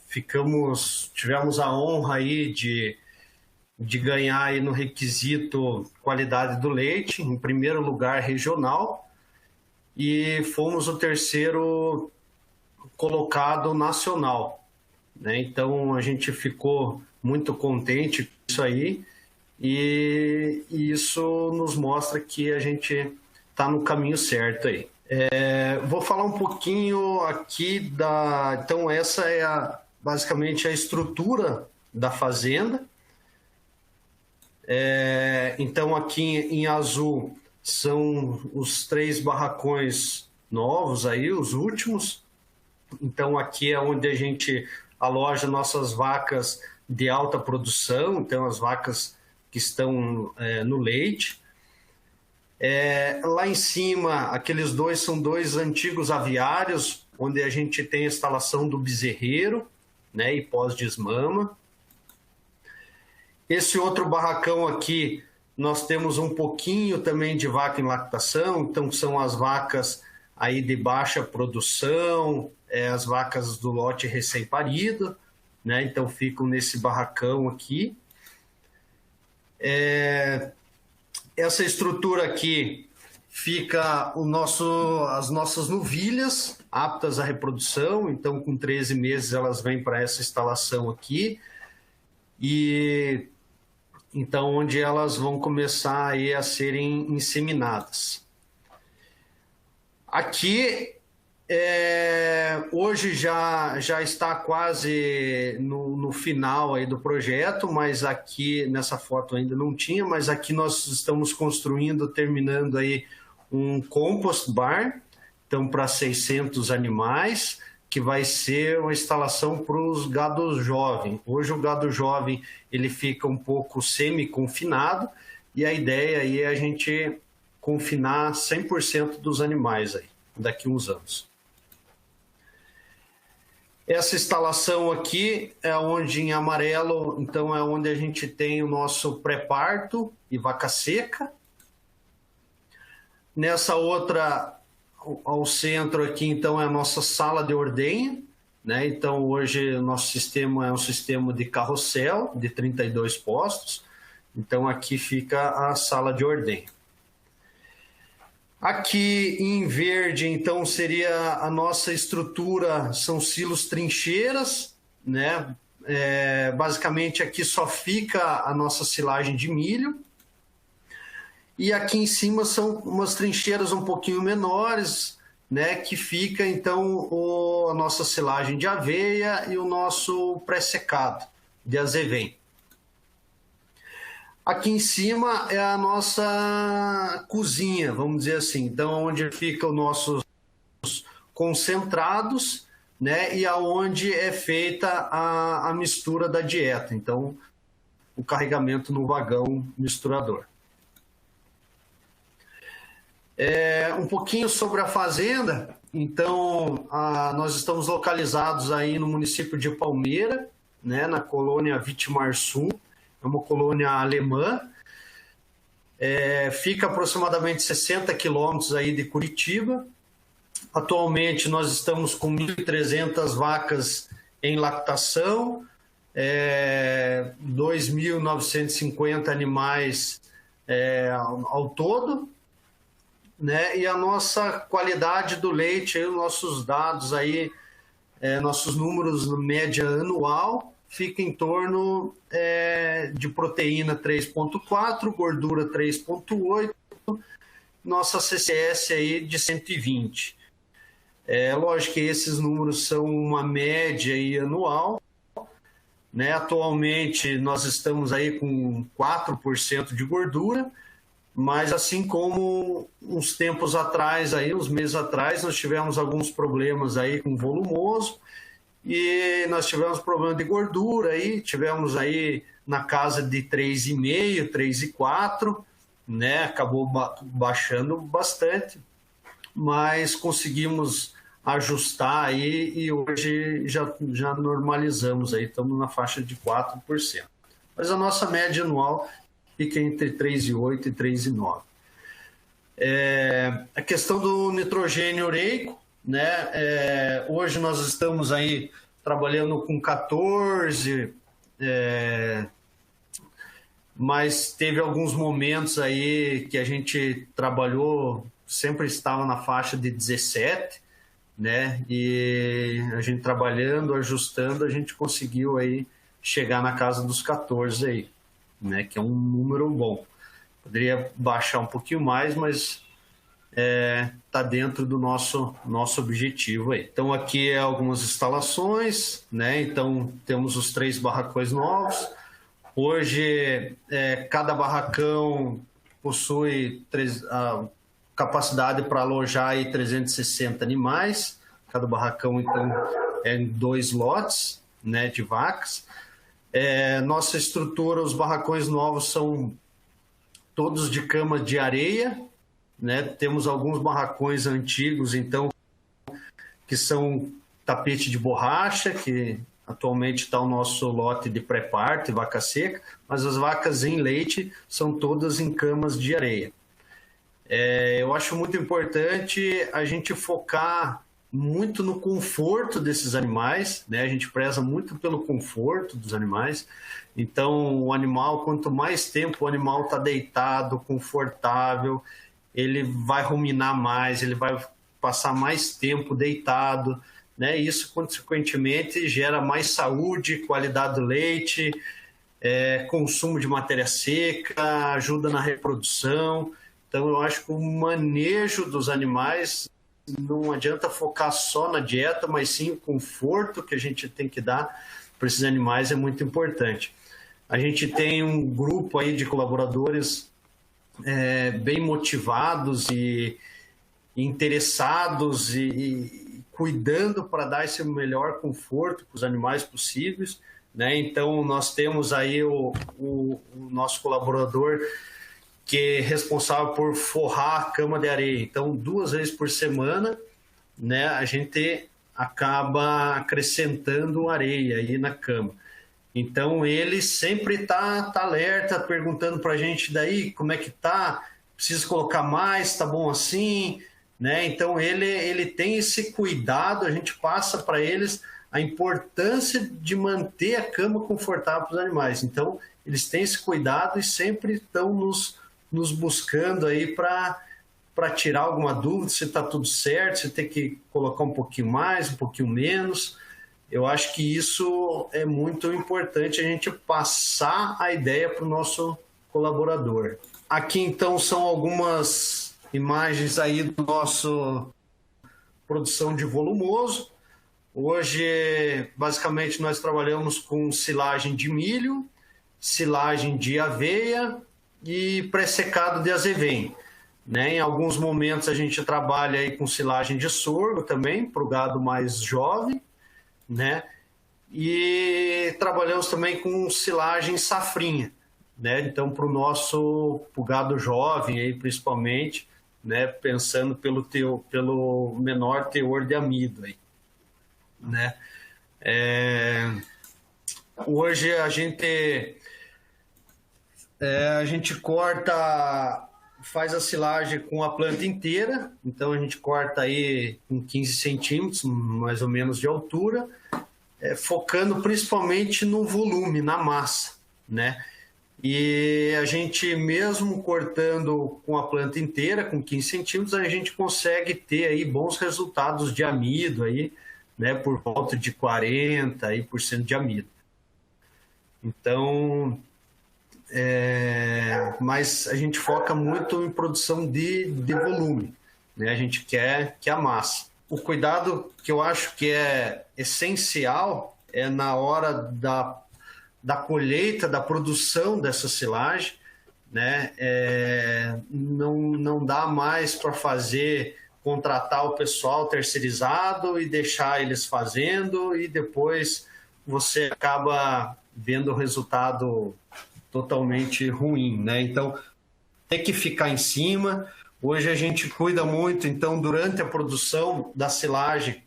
Tivemos a honra aí de ganhar aí no requisito qualidade do leite, em primeiro lugar regional, e fomos o 3º colocado nacional, né? Então a gente ficou muito contente com isso aí, e isso nos mostra que a gente está no caminho certo aí. Vou falar um pouquinho aqui então essa é basicamente a estrutura da fazenda. Então aqui em azul são os 3 barracões novos aí, os últimos. Então aqui é onde a gente aloja nossas vacas de alta produção, então as vacas que estão no leite. Lá em cima, aqueles 2 são 2 antigos aviários, onde a gente tem a instalação do bezerreiro, né, e pós-desmama. Esse outro barracão aqui, nós temos um pouquinho também de vaca em lactação, então são as vacas aí de baixa produção, as vacas do lote recém-parido, né, então ficam nesse barracão aqui. Essa estrutura aqui fica as nossas novilhas aptas à reprodução. Então, com 13 meses, elas vêm para essa instalação aqui. E então, onde elas vão começar aí a serem inseminadas. Aqui, hoje já está quase no final aí do projeto, mas aqui nessa foto ainda não tinha, mas aqui nós estamos construindo, terminando aí um compost barn, então para 600 animais, que vai ser uma instalação para os gados jovens. Hoje o gado jovem ele fica um pouco semi-confinado, e a ideia aí é a gente confinar 100% dos animais aí, daqui a uns anos. Essa instalação aqui é onde, em amarelo, então é onde a gente tem o nosso pré-parto e vaca seca. Nessa outra, ao centro aqui, então, é a nossa sala de ordenha, né? Então, hoje, o nosso sistema é um sistema de carrossel, de 32 postos. Então, aqui fica a sala de ordenha. Aqui em verde, então, seria a nossa estrutura, são silos trincheiras, né? Basicamente, aqui só fica a nossa silagem de milho. E aqui em cima são umas trincheiras um pouquinho menores, né? Que fica, então, a nossa silagem de aveia e o nosso pré-secado de azevém. Aqui em cima é a nossa cozinha, vamos dizer assim. Então, onde ficam os nossos concentrados, né? E aonde é feita a mistura da dieta. Então, o carregamento no vagão misturador. Um pouquinho sobre a fazenda. Então, nós estamos localizados aí no município de Palmeira, né? Na colônia Vitimarsum. É uma colônia alemã, fica aproximadamente 60 quilômetros aí de Curitiba. Atualmente nós estamos com 1.300 vacas em lactação, 2.950 animais ao todo, né? E a nossa qualidade do leite, aí, os nossos dados aí, nossos números média anual, fica em torno de proteína 3,4, gordura 3,8, nossa CCS aí de 120. Lógico que esses números são uma média aí anual, né? Atualmente nós estamos aí com 4% de gordura, mas assim como uns tempos atrás, aí, uns meses atrás, nós tivemos alguns problemas aí com volumoso, e nós tivemos problema de gordura, aí tivemos aí na casa de 3,5, 3,4, né? Acabou baixando bastante, mas conseguimos ajustar aí e hoje já normalizamos aí, estamos na faixa de 4%. Mas a nossa média anual fica entre 3,8 e 3,9. A questão do nitrogênio ureico, né? Hoje nós estamos aí trabalhando com 14, mas teve alguns momentos aí que a gente trabalhou, sempre estava na faixa de 17, né? E a gente trabalhando, ajustando, a gente conseguiu aí chegar na casa dos 14 aí, né? Que é um número bom. Poderia baixar um pouquinho mais, mas está dentro do nosso objetivo aí. Então aqui algumas instalações, né? Então temos os 3 barracões novos. Hoje cada barracão possui a capacidade para alojar aí 360 animais. Cada barracão então em 2 lotes, né, de vacas. Nossa estrutura, os barracões novos são todos de cama de areia, né? Temos alguns barracões antigos, então, que são tapete de borracha, que atualmente está o nosso lote de pré-parto e vaca seca, mas as vacas em leite são todas em camas de areia. Eu acho muito importante a gente focar muito no conforto desses animais, né? A gente preza muito pelo conforto dos animais. Então, o animal, quanto mais tempo o animal está deitado, confortável, ele vai ruminar mais, ele vai passar mais tempo deitado, né? Isso, consequentemente, gera mais saúde, qualidade do leite, consumo de matéria seca, ajuda na reprodução. Então, eu acho que o manejo dos animais não adianta focar só na dieta, mas sim o conforto que a gente tem que dar para esses animais é muito importante. A gente tem um grupo aí de colaboradores bem motivados e interessados e cuidando para dar esse melhor conforto para os animais possíveis, né? Então, nós temos aí o nosso colaborador que é responsável por forrar a cama de areia. Então, 2 vezes por semana, né, a gente acaba acrescentando areia aí na cama. Então, ele sempre está alerta, perguntando para a gente daí como é que tá, precisa colocar mais, tá bom assim, né? Então, ele tem esse cuidado, a gente passa para eles a importância de manter a cama confortável para os animais. Então, eles têm esse cuidado e sempre estão nos buscando aí para tirar alguma dúvida, se está tudo certo, se tem que colocar um pouquinho mais, um pouquinho menos. Eu acho que isso é muito importante, a gente passar a ideia para o nosso colaborador. Aqui, então, são algumas imagens aí do nosso produção de volumoso. Hoje, basicamente, nós trabalhamos com silagem de milho, silagem de aveia e pré-secado de azevém, né? Em alguns momentos a gente trabalha aí com silagem de sorgo também, para o gado mais jovem, né? E trabalhamos também com silagem safrinha, né? Então, para o gado jovem aí, principalmente, né? Pensando pelo menor teor de amido aí, né? Hoje a gente corta, faz a silagem com a planta inteira, então a gente corta aí com 15 centímetros, mais ou menos, de altura, focando principalmente no volume, na massa, né? E a gente, mesmo cortando com a planta inteira, com 15 centímetros, a gente consegue ter aí bons resultados de amido, aí, né? Por volta de 40% de amido. Então, mas a gente foca muito em produção de volume, né? A gente quer que a massa. O cuidado que eu acho que é essencial é na hora da colheita, da produção dessa silagem, né? Não dá mais para contratar o pessoal terceirizado e deixar eles fazendo e depois você acaba vendo o resultado totalmente ruim, né? Então, tem que ficar em cima. Hoje a gente cuida muito, então, durante a produção da silagem,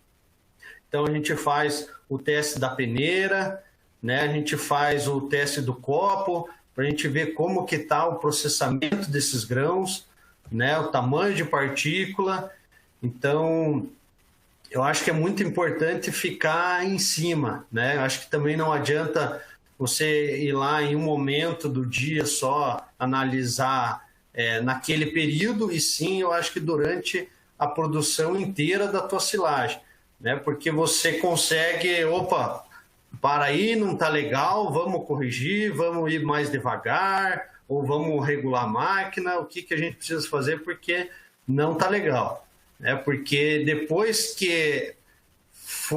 então a gente faz o teste da peneira, né? A gente faz o teste do copo, para a gente ver como que está o processamento desses grãos, né? O tamanho de partícula. Então, eu acho que é muito importante ficar em cima, né? Eu acho que também não adianta você ir lá em um momento do dia só analisar naquele período, e sim, eu acho que durante a produção inteira da tua silagem, né? Porque você consegue, para aí, não está legal, vamos corrigir, vamos ir mais devagar, ou vamos regular a máquina, o que a gente precisa fazer porque não está legal, né? Porque depois que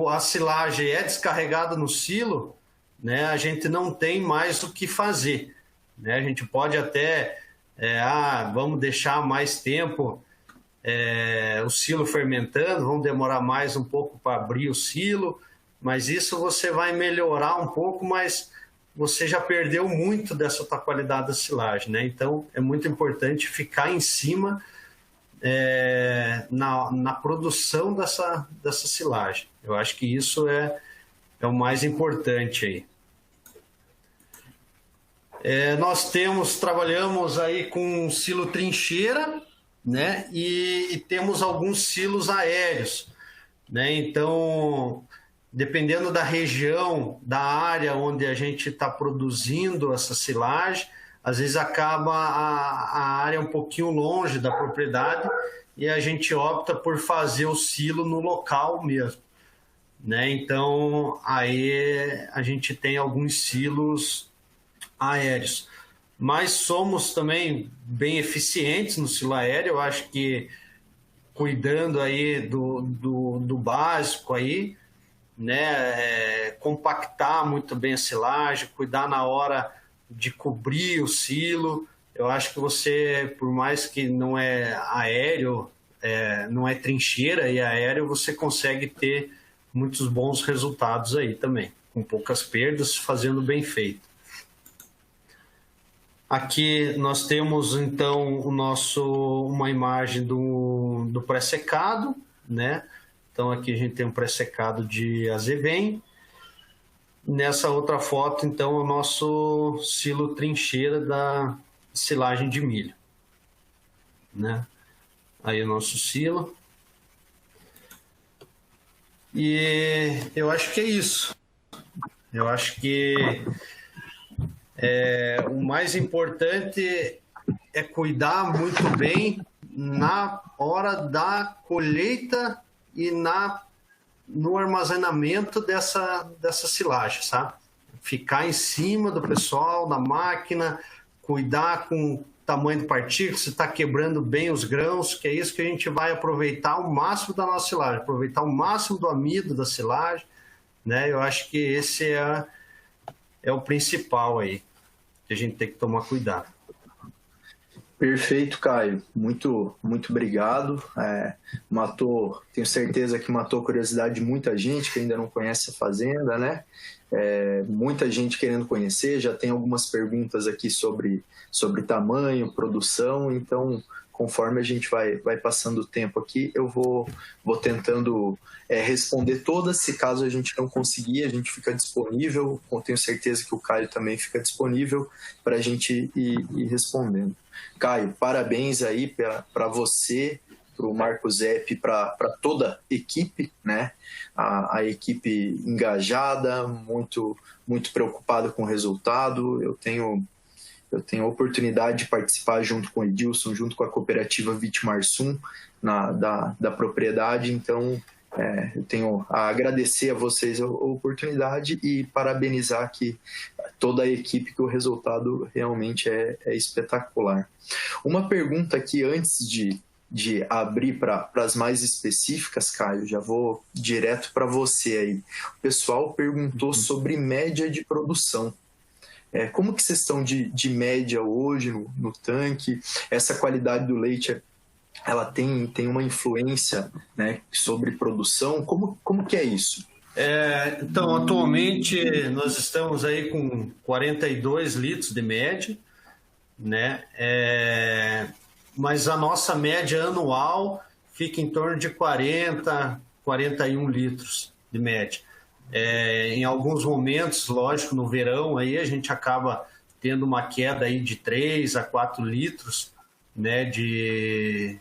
a silagem é descarregada no silo, né, a gente não tem mais o que fazer, né? A gente pode até, vamos deixar mais tempo o silo fermentando, vamos demorar mais um pouco para abrir o silo, mas isso você vai melhorar um pouco, mas você já perdeu muito dessa tua qualidade da silagem, né? Então, é muito importante ficar em cima na produção dessa silagem. Eu acho que isso é o mais importante aí. Nós trabalhamos aí com silo trincheira, né? E temos alguns silos aéreos, né? Então, dependendo da região, da área onde a gente está produzindo essa silagem, às vezes acaba a área um pouquinho longe da propriedade e a gente opta por fazer o silo no local mesmo, né? Então, aí a gente tem alguns silos aéreos. Mas somos também bem eficientes no silo aéreo, eu acho que cuidando aí do básico aí, né? Compactar muito bem a silagem, cuidar na hora de cobrir o silo. Eu acho que você, por mais que não é aéreo, não é trincheira e aéreo, você consegue ter muitos bons resultados aí também, com poucas perdas, fazendo bem feito. Aqui nós temos então uma imagem do pré-secado, né? Então aqui a gente tem um pré-secado de azevém. Nessa outra foto, então, é o nosso silo trincheira da silagem de milho, né? Aí o nosso silo. E eu acho que é isso. Eu acho que o mais importante é cuidar muito bem na hora da colheita e no armazenamento dessa silagem, sabe? Ficar em cima do pessoal, da máquina, cuidar com o tamanho do partícula, se está quebrando bem os grãos, que é isso que a gente vai aproveitar o máximo da nossa silagem, aproveitar o máximo do amido da silagem, né? Eu acho que esse é o principal aí, que a gente tem que tomar cuidado. Perfeito, Caio. Muito obrigado. Tenho certeza que matou a curiosidade de muita gente que ainda não conhece a fazenda, né? Muita gente querendo conhecer, já tem algumas perguntas aqui sobre tamanho, produção, então conforme a gente vai passando o tempo aqui, eu vou tentando responder todas. Se caso a gente não conseguir, a gente fica disponível, eu tenho certeza que o Caio também fica disponível para a gente ir respondendo. Caio, parabéns aí para você, para o Marco Zepp, para toda a equipe, né? A equipe engajada, muito preocupada com o resultado. Eu tenho a oportunidade de participar junto com o Edilson, junto com a cooperativa Vitimarsum, da propriedade, então eu tenho a agradecer a vocês a oportunidade e parabenizar aqui toda a equipe, que o resultado realmente é espetacular. Uma pergunta aqui antes de abrir para as mais específicas, Caio, já vou direto para você aí. O pessoal perguntou sobre média de produção. Como que vocês estão de média hoje no tanque? Essa qualidade do leite, ela tem uma influência, né, sobre produção? Como que é isso? Então, atualmente, nós estamos aí com 42 litros de média, né? Mas a nossa média anual fica em torno de 40, 41 litros de média. Em alguns momentos, lógico, no verão, aí a gente acaba tendo uma queda aí de 3 a 4 litros, né, de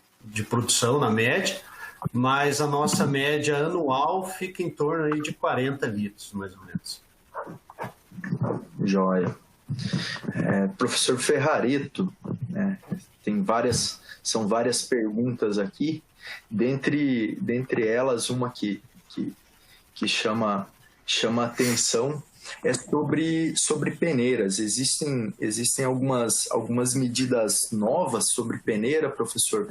produção na média, mas a nossa média anual fica em torno aí de 40 litros, mais ou menos. Joia. Professor Ferrareto, né, são várias perguntas aqui, dentre elas uma que chama atenção é sobre peneiras. Existem algumas medidas novas sobre peneira, professor?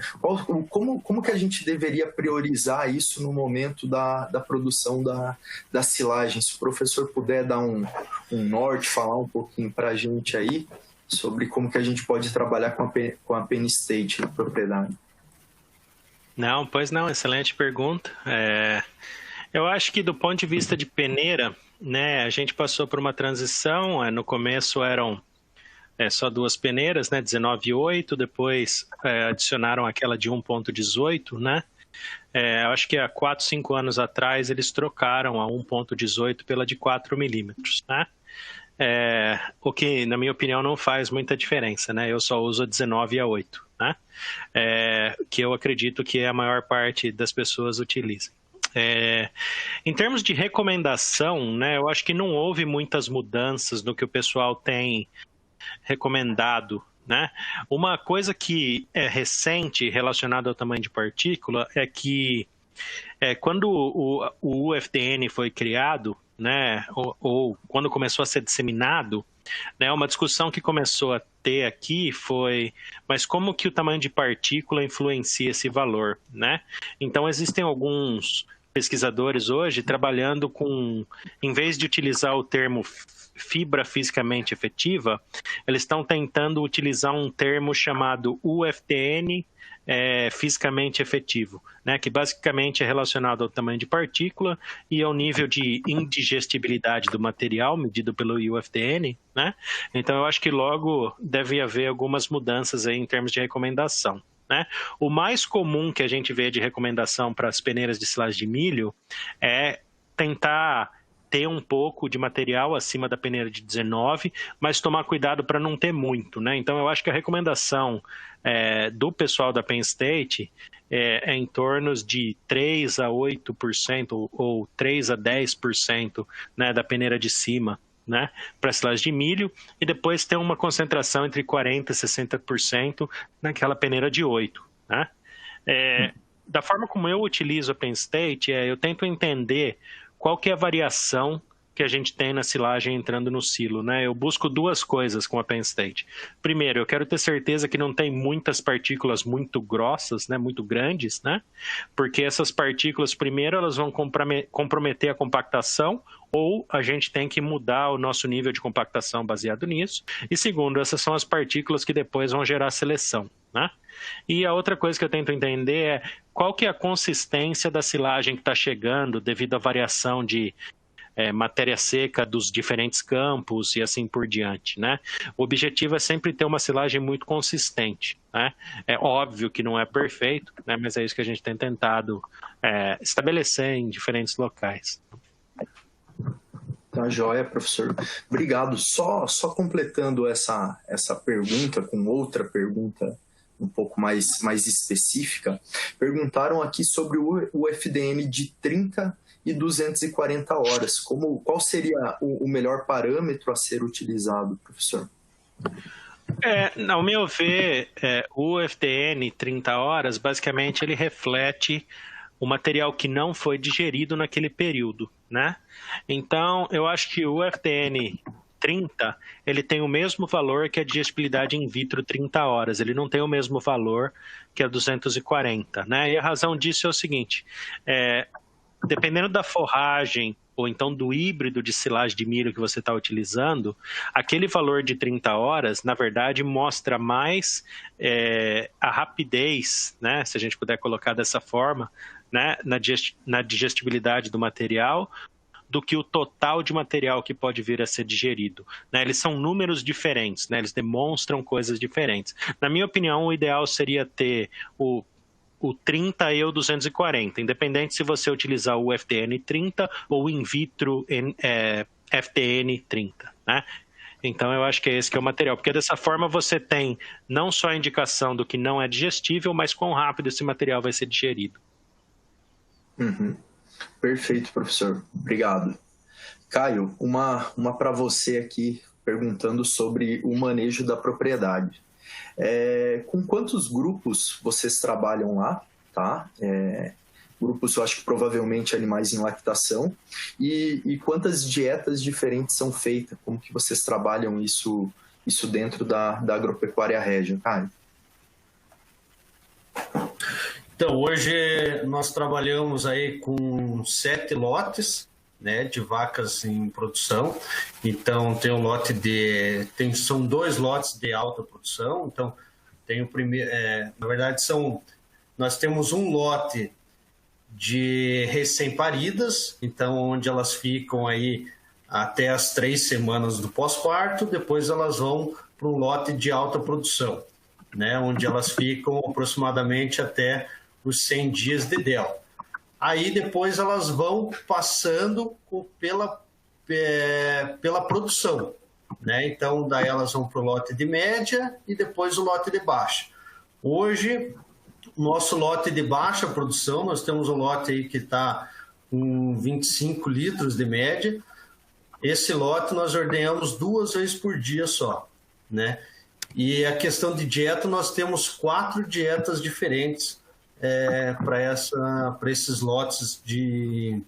Como que a gente deveria priorizar isso no momento da produção da silagem? Se o professor puder dar um norte, falar um pouquinho para a gente aí sobre como que a gente pode trabalhar com a Penn State na propriedade. Não, pois não, excelente pergunta. Eu acho que do ponto de vista de peneira, né, a gente passou por uma transição. No começo eram só 2 peneiras, né, 19,8, depois adicionaram aquela de 1,18, né? Eu acho que há 4, 5 anos atrás eles trocaram a 1,18 pela de 4 milímetros, né? O que, na minha opinião, não faz muita diferença, né? Eu só uso a 19,8, né? Que eu acredito que a maior parte das pessoas utilizem. Em termos de recomendação, né, eu acho que não houve muitas mudanças no que o pessoal tem recomendado, né? Uma coisa que é recente relacionada ao tamanho de partícula é que quando o UFDN foi criado, né, ou quando começou a ser disseminado, né, uma discussão que começou a ter aqui foi, mas como que o tamanho de partícula influencia esse valor, né? Então existem alguns pesquisadores hoje trabalhando com, em vez de utilizar o termo fibra fisicamente efetiva, eles estão tentando utilizar um termo chamado UFDN fisicamente efetivo, né, que basicamente é relacionado ao tamanho de partícula e ao nível de indigestibilidade do material medido pelo UFDN, né? Então eu acho que logo deve haver algumas mudanças aí em termos de recomendação, né? O mais comum que a gente vê de recomendação para as peneiras de silagem de milho é tentar ter um pouco de material acima da peneira de 19, mas tomar cuidado para não ter muito, né? Então eu acho que a recomendação do pessoal da Penn State é em torno de 3 a 8% ou 3 a 10%, né, da peneira de cima, né, para silagem de milho, e depois tem uma concentração entre 40% e 60% naquela peneira de 8, né? Da forma como eu utilizo a Penn State, eu tento entender qual que é a variação que a gente tem na silagem entrando no silo, né? Eu busco duas coisas com a Penn State. Primeiro, eu quero ter certeza que não tem muitas partículas muito grossas, né? Muito grandes, né? Porque essas partículas, primeiro, elas vão comprometer a compactação, ou a gente tem que mudar o nosso nível de compactação baseado nisso. E segundo, essas são as partículas que depois vão gerar seleção, né? E a outra coisa que eu tento entender é qual que é a consistência da silagem que está chegando devido à variação de matéria seca dos diferentes campos e assim por diante, né? O objetivo é sempre ter uma silagem muito consistente, né? É óbvio que não é perfeito, né? Mas é isso que a gente tem tentado estabelecer em diferentes locais. Tá joia, professor. Obrigado. Só completando essa pergunta com outra pergunta um pouco mais específica, perguntaram aqui sobre o UFDN de 30 e 240 horas. Qual seria o melhor parâmetro a ser utilizado, professor? Ao meu ver, o UFDN 30 horas, basicamente, ele reflete o material que não foi digerido naquele período, né? Então, eu acho que o UFDN 30, ele tem o mesmo valor que a digestibilidade in vitro 30 horas. Ele não tem o mesmo valor que a 240, né? E a razão disso é o seguinte, dependendo da forragem ou então do híbrido de silagem de milho que você está utilizando, aquele valor de 30 horas, na verdade, mostra mais a rapidez, né, se a gente puder colocar dessa forma, né, na digestibilidade do material, do que o total de material que pode vir a ser digerido, né? Eles são números diferentes, né? Eles demonstram coisas diferentes. Na minha opinião, o ideal seria ter o 30 e o 240, independente se você utilizar o FDN 30 ou o in vitro FDN 30, né? Então eu acho que esse que é o material, porque dessa forma você tem não só a indicação do que não é digestível, mas quão rápido esse material vai ser digerido. Uhum. Perfeito, professor. Obrigado. Caio, uma para você aqui, perguntando sobre o manejo da propriedade. Com quantos grupos vocês trabalham lá, tá? Grupos, eu acho que provavelmente animais em lactação. E quantas dietas diferentes são feitas? Como que vocês trabalham isso dentro da agropecuária régia, Caio? Então, hoje nós trabalhamos aí com 7 lotes, né, de vacas em produção. Então, tem um lote são 2 lotes de alta produção. Então, tem o primeiro, na verdade, nós temos um lote de recém-paridas, então, onde elas ficam aí até as 3 semanas do pós-parto, depois elas vão para um lote de alta produção, né, onde elas ficam aproximadamente até os 100 dias de DEL. Aí depois elas vão passando pela produção, né? Então daí elas vão para o lote de média e depois o lote de baixa. Hoje, nosso lote de baixa produção, nós temos um lote aí que está com 25 litros de média. Esse lote nós ordenhamos 2 vezes por dia só. né? E a questão de dieta, nós temos 4 dietas diferentes para esses lotes de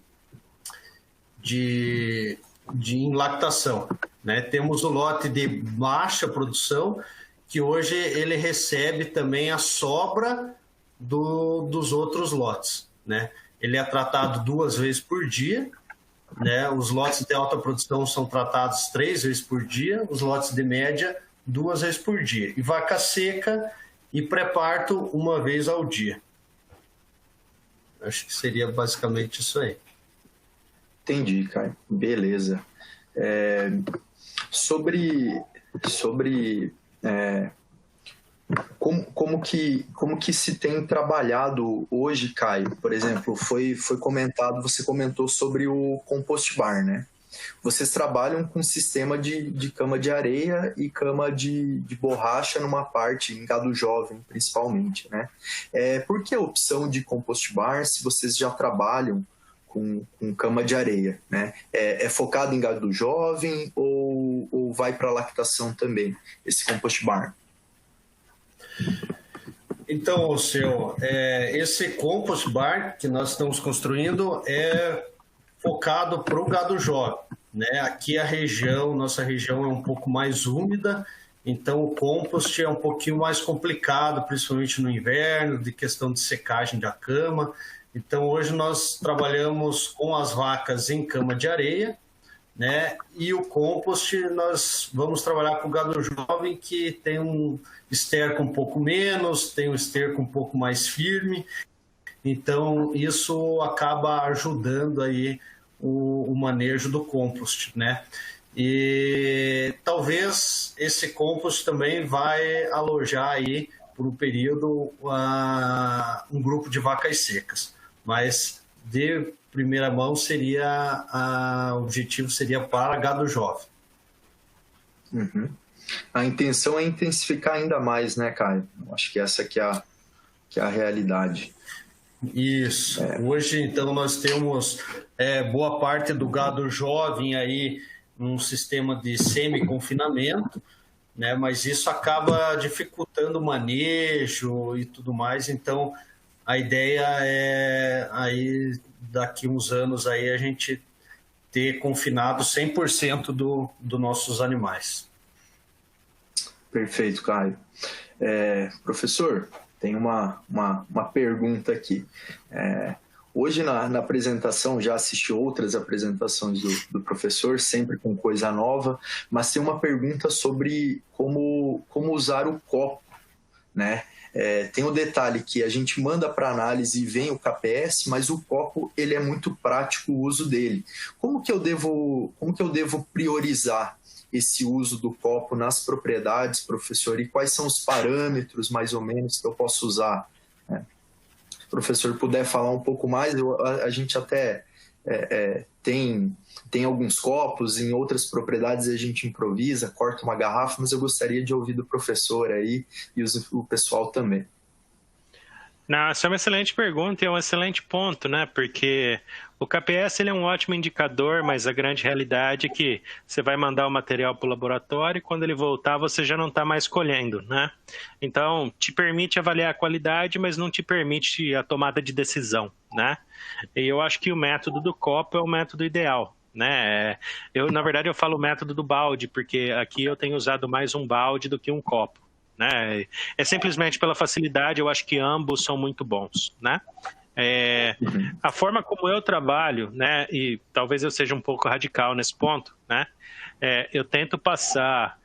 lactação, né? Temos o lote de baixa produção, que hoje ele recebe também a sobra dos outros lotes, né? Ele é tratado 2 vezes por dia, né? Os lotes de alta produção são tratados 3 vezes por dia, os lotes de média 2 vezes por dia. E vaca seca e pré-parto 1 vez ao dia. Acho que seria basicamente isso aí. Entendi, Caio. Beleza. Sobre como que se tem trabalhado hoje, Caio? Por exemplo, foi comentado, você comentou sobre o compost bar, né? Vocês trabalham com sistema de cama de areia e cama de borracha numa parte, em gado jovem, principalmente, né? Por que a opção de compost bar se vocês já trabalham com cama de areia, né? É focado em gado jovem ou vai para lactação também, esse compost bar? Então, esse compost bar que nós estamos construindo é focado para o gado jovem, né? Aqui nossa região é um pouco mais úmida, então o compost é um pouquinho mais complicado, principalmente no inverno, de questão de secagem da cama. Então hoje nós trabalhamos com as vacas em cama de areia, né? E o compost nós vamos trabalhar com o gado jovem, que tem um esterco um pouco menos, tem um esterco um pouco mais firme. Então isso acaba ajudando aí o manejo do compost, né? E talvez esse compost também vai alojar aí por um período um grupo de vacas secas, mas de primeira mão o objetivo seria para gado jovem. Uhum. A intenção é intensificar ainda mais, né, Caio? Acho que essa que é a realidade. Isso. Hoje, então, nós temos boa parte do gado jovem aí num sistema de semi-confinamento, né? Mas isso acaba dificultando o manejo e tudo mais. Então, a ideia é aí, daqui uns anos, aí, a gente ter confinado 100% dos nossos animais. Perfeito, Caio. Professor, tem uma pergunta aqui. Hoje na apresentação, já assisti outras apresentações do professor, sempre com coisa nova, mas tem uma pergunta sobre como usar o copo, né? Tem o detalhe que a gente manda para análise e vem o KPS, mas o copo ele é muito prático o uso dele. Como que eu devo priorizar esse uso do copo nas propriedades, professor? E quais são os parâmetros, mais ou menos, que eu posso usar? Se o professor puder falar um pouco mais, a gente até tem alguns copos, em outras propriedades a gente improvisa, corta uma garrafa, mas eu gostaria de ouvir do professor aí e o pessoal também. Não, essa é uma excelente pergunta e é um excelente ponto, né? Porque o KPS ele é um ótimo indicador, mas a grande realidade é que você vai mandar o material para o laboratório e quando ele voltar você já não está mais colhendo, né? Então, te permite avaliar a qualidade, mas não te permite a tomada de decisão, né? E eu acho que o método do copo é o método ideal, né? Na verdade, eu falo o método do balde, porque aqui eu tenho usado mais um balde do que um copo. Né? É simplesmente pela facilidade, eu acho que ambos são muito bons, né? A forma como eu trabalho, né, e talvez eu seja um pouco radical nesse ponto, né? Eu tento passar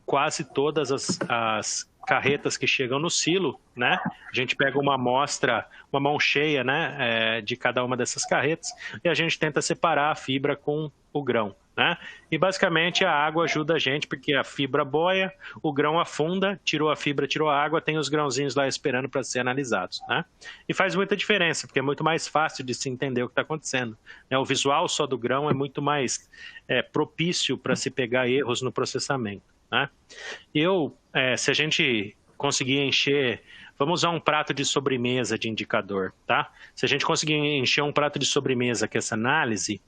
quase todas as carretas que chegam no silo, né? A gente pega uma amostra, uma mão cheia, né, de cada uma dessas carretas e a gente tenta separar a fibra com o grão, né? E basicamente a água ajuda a gente porque a fibra boia, o grão afunda, tirou a fibra, tirou a água, tem os grãozinhos lá esperando para ser analisados, né? E faz muita diferença porque é muito mais fácil de se entender o que está acontecendo, né? O visual só do grão é muito mais propício para se pegar erros no processamento, né? Se a gente conseguir encher, vamos usar um prato de sobremesa de indicador, tá? Se a gente conseguir encher um prato de sobremesa com essa análise,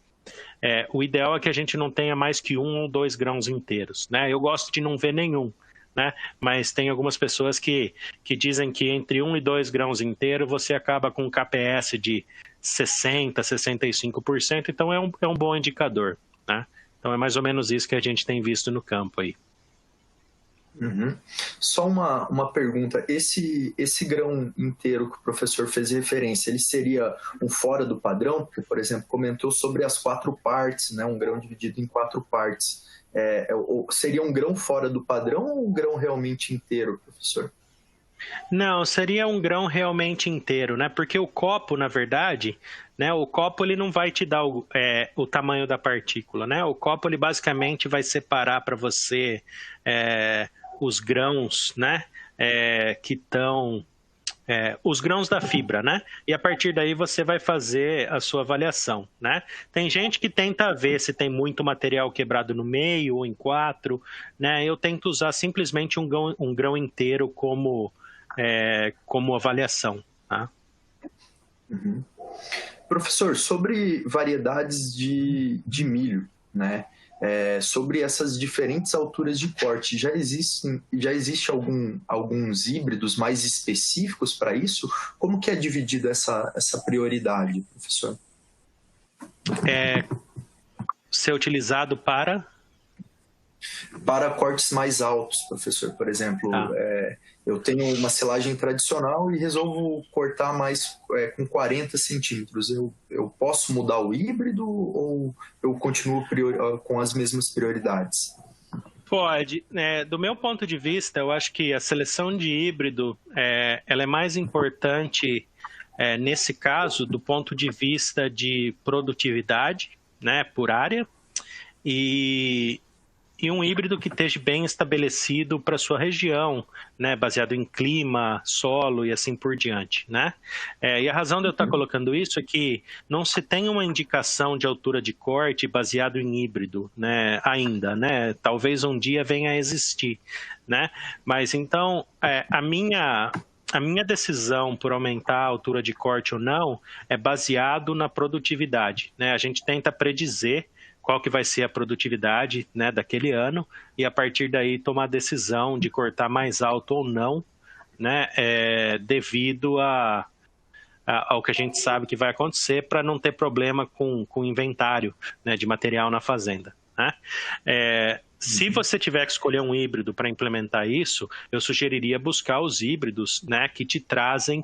o ideal é que a gente não tenha mais que 1 ou 2 grãos inteiros, né? Eu gosto de não ver nenhum, né? Mas tem algumas pessoas que dizem que entre 1 e 2 grãos inteiros você acaba com um KPS de 60%, 65%, então é um bom indicador, né? Então é mais ou menos isso que a gente tem visto no campo aí. Uhum. Só uma pergunta, esse grão inteiro que o professor fez referência, ele seria um fora do padrão? Porque, por exemplo, comentou sobre as 4 partes, né? Um grão dividido em 4 partes. Seria um grão fora do padrão ou um grão realmente inteiro, professor? Não, seria um grão realmente inteiro, né? Porque o copo, na verdade, né? O copo ele não vai te dar o tamanho da partícula, né? O copo ele basicamente vai separar para você os grãos, né? Que estão os grãos da fibra, né? E a partir daí você vai fazer a sua avaliação, né? Tem gente que tenta ver se tem muito material quebrado no meio ou em 4, né? Eu tento usar simplesmente um grão inteiro como avaliação, tá? Uhum. Professor, sobre variedades de milho, né? Sobre essas diferentes alturas de corte, já existe alguns híbridos mais específicos para isso? Como que é dividida essa prioridade, professor? Ser utilizado para cortes mais altos, professor. Por exemplo, eu tenho uma silagem tradicional e resolvo cortar mais com 40 centímetros. Eu posso mudar o híbrido ou eu continuo com as mesmas prioridades? Pode. Do meu ponto de vista, eu acho que a seleção de híbrido ela é mais importante nesse caso do ponto de vista de produtividade, né, por área, e um híbrido que esteja bem estabelecido para a sua região, né, baseado em clima, solo e assim por diante, né? E a razão de eu estar colocando isso é que não se tem uma indicação de altura de corte baseado em híbrido, né, ainda, né? Talvez um dia venha a existir, né? Mas então, a minha decisão por aumentar a altura de corte ou não é baseado na produtividade, né? A gente tenta predizer qual que vai ser a produtividade, né, daquele ano, e a partir daí tomar a decisão de cortar mais alto ou não, né, devido ao que a gente sabe que vai acontecer, para não ter problema com o inventário, né, de material na fazenda, né? Se você tiver que escolher um híbrido para implementar isso, eu sugeriria buscar os híbridos, né, que te trazem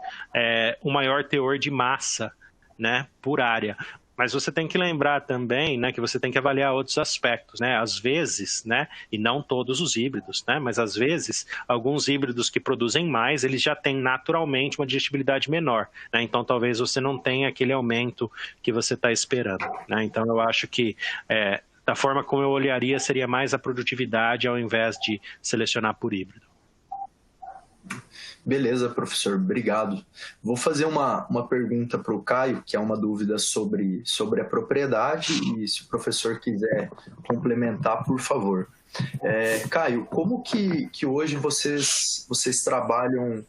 um maior teor de massa, né, por área. Mas você tem que lembrar também, né, que você tem que avaliar outros aspectos, né? Às vezes, né, e não todos os híbridos, né, mas às vezes alguns híbridos que produzem mais, eles já têm naturalmente uma digestibilidade menor, né? Então talvez você não tenha aquele aumento que você está esperando, né? Então eu acho que da forma como eu olharia seria mais a produtividade ao invés de selecionar por híbrido. Beleza, professor, obrigado. Vou fazer uma pergunta para o Caio, que é uma dúvida sobre a propriedade, e se o professor quiser complementar, por favor. Caio, como que hoje vocês trabalham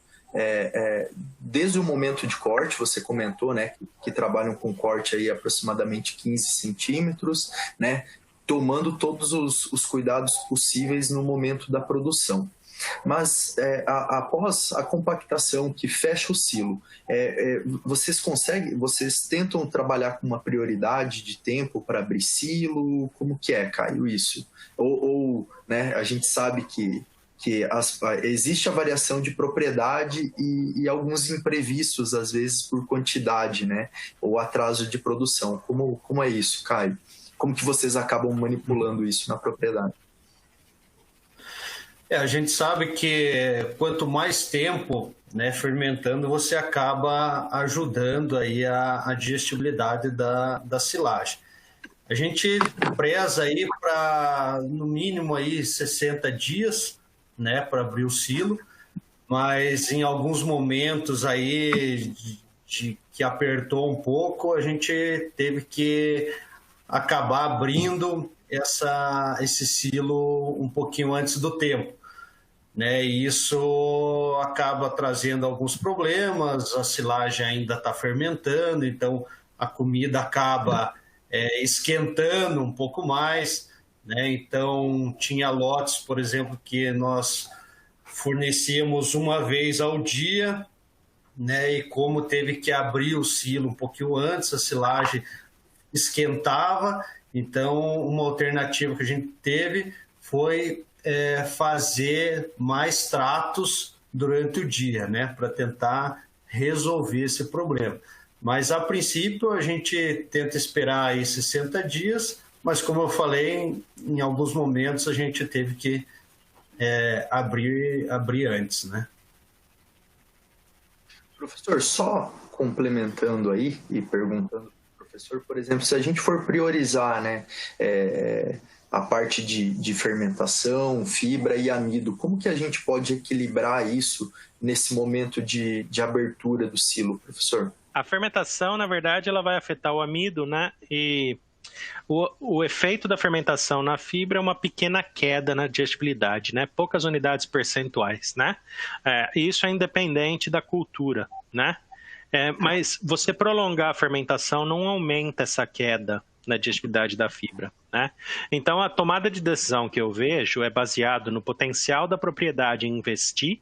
desde o momento de corte? Você comentou, né, que trabalham com corte aí aproximadamente 15 centímetros, né, tomando todos os cuidados possíveis no momento da produção. Mas após a compactação que fecha o silo, vocês tentam trabalhar com uma prioridade de tempo para abrir silo? Como que Caio, isso? Ou né, a gente sabe que existe a variação de propriedade e alguns imprevistos, às vezes, por quantidade, né, ou atraso de produção. Como é isso, Caio? Como que vocês acabam manipulando isso na propriedade? A gente sabe que quanto mais tempo, né, fermentando, você acaba ajudando aí a digestibilidade da silagem. A gente preza aí para, no mínimo, aí 60 dias, né, para abrir o silo, mas em alguns momentos aí que apertou um pouco, a gente teve que acabar abrindo esse silo um pouquinho antes do tempo, né? E isso acaba trazendo alguns problemas, a silagem ainda está fermentando, então a comida acaba esquentando um pouco mais, né? Então, tinha lotes, por exemplo, que nós fornecíamos uma vez ao dia, né? E como teve que abrir o silo um pouquinho antes, a silagem esquentava. Então, uma alternativa que a gente teve foi fazer mais tratos durante o dia, né? Para tentar resolver esse problema. Mas, a princípio, a gente tenta esperar aí 60 dias, mas, como eu falei, em alguns momentos a gente teve que abrir antes, né? Professor, só complementando aí e perguntando para o professor, por exemplo, se a gente for priorizar, né, a parte de fermentação, fibra e amido, como que a gente pode equilibrar isso nesse momento de abertura do silo, professor? A fermentação, na verdade, ela vai afetar o amido, né? E o efeito da fermentação na fibra é uma pequena queda na digestibilidade, né? Poucas unidades percentuais, né? Isso é independente da cultura, né? Mas você prolongar a fermentação não aumenta essa queda na digestibilidade da fibra, né? Então, a tomada de decisão que eu vejo é baseado no potencial da propriedade em investir,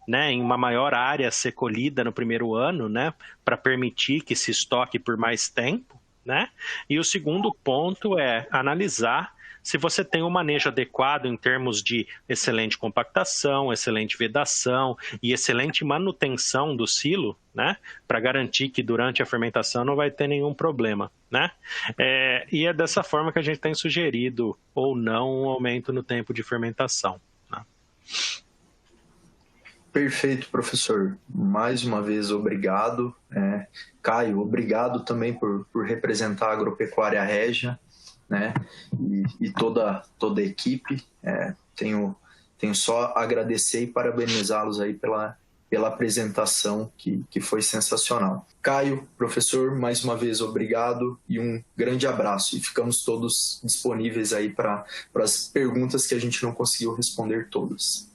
né, em uma maior área a ser colhida no primeiro ano, né, para permitir que se estoque por mais tempo, né? E o segundo ponto é analisar se você tem um manejo adequado em termos de excelente compactação, excelente vedação e excelente manutenção do silo, né, para garantir que durante a fermentação não vai ter nenhum problema, né? E é dessa forma que a gente tem sugerido ou não um aumento no tempo de fermentação, né? Perfeito, professor. Mais uma vez, obrigado. Caio, obrigado também por representar a Agropecuária Régia, né? E toda a equipe. Tenho só a agradecer e parabenizá-los aí pela apresentação que foi sensacional. Caio, professor, mais uma vez, obrigado e um grande abraço. E ficamos todos disponíveis aí para as perguntas que a gente não conseguiu responder todas.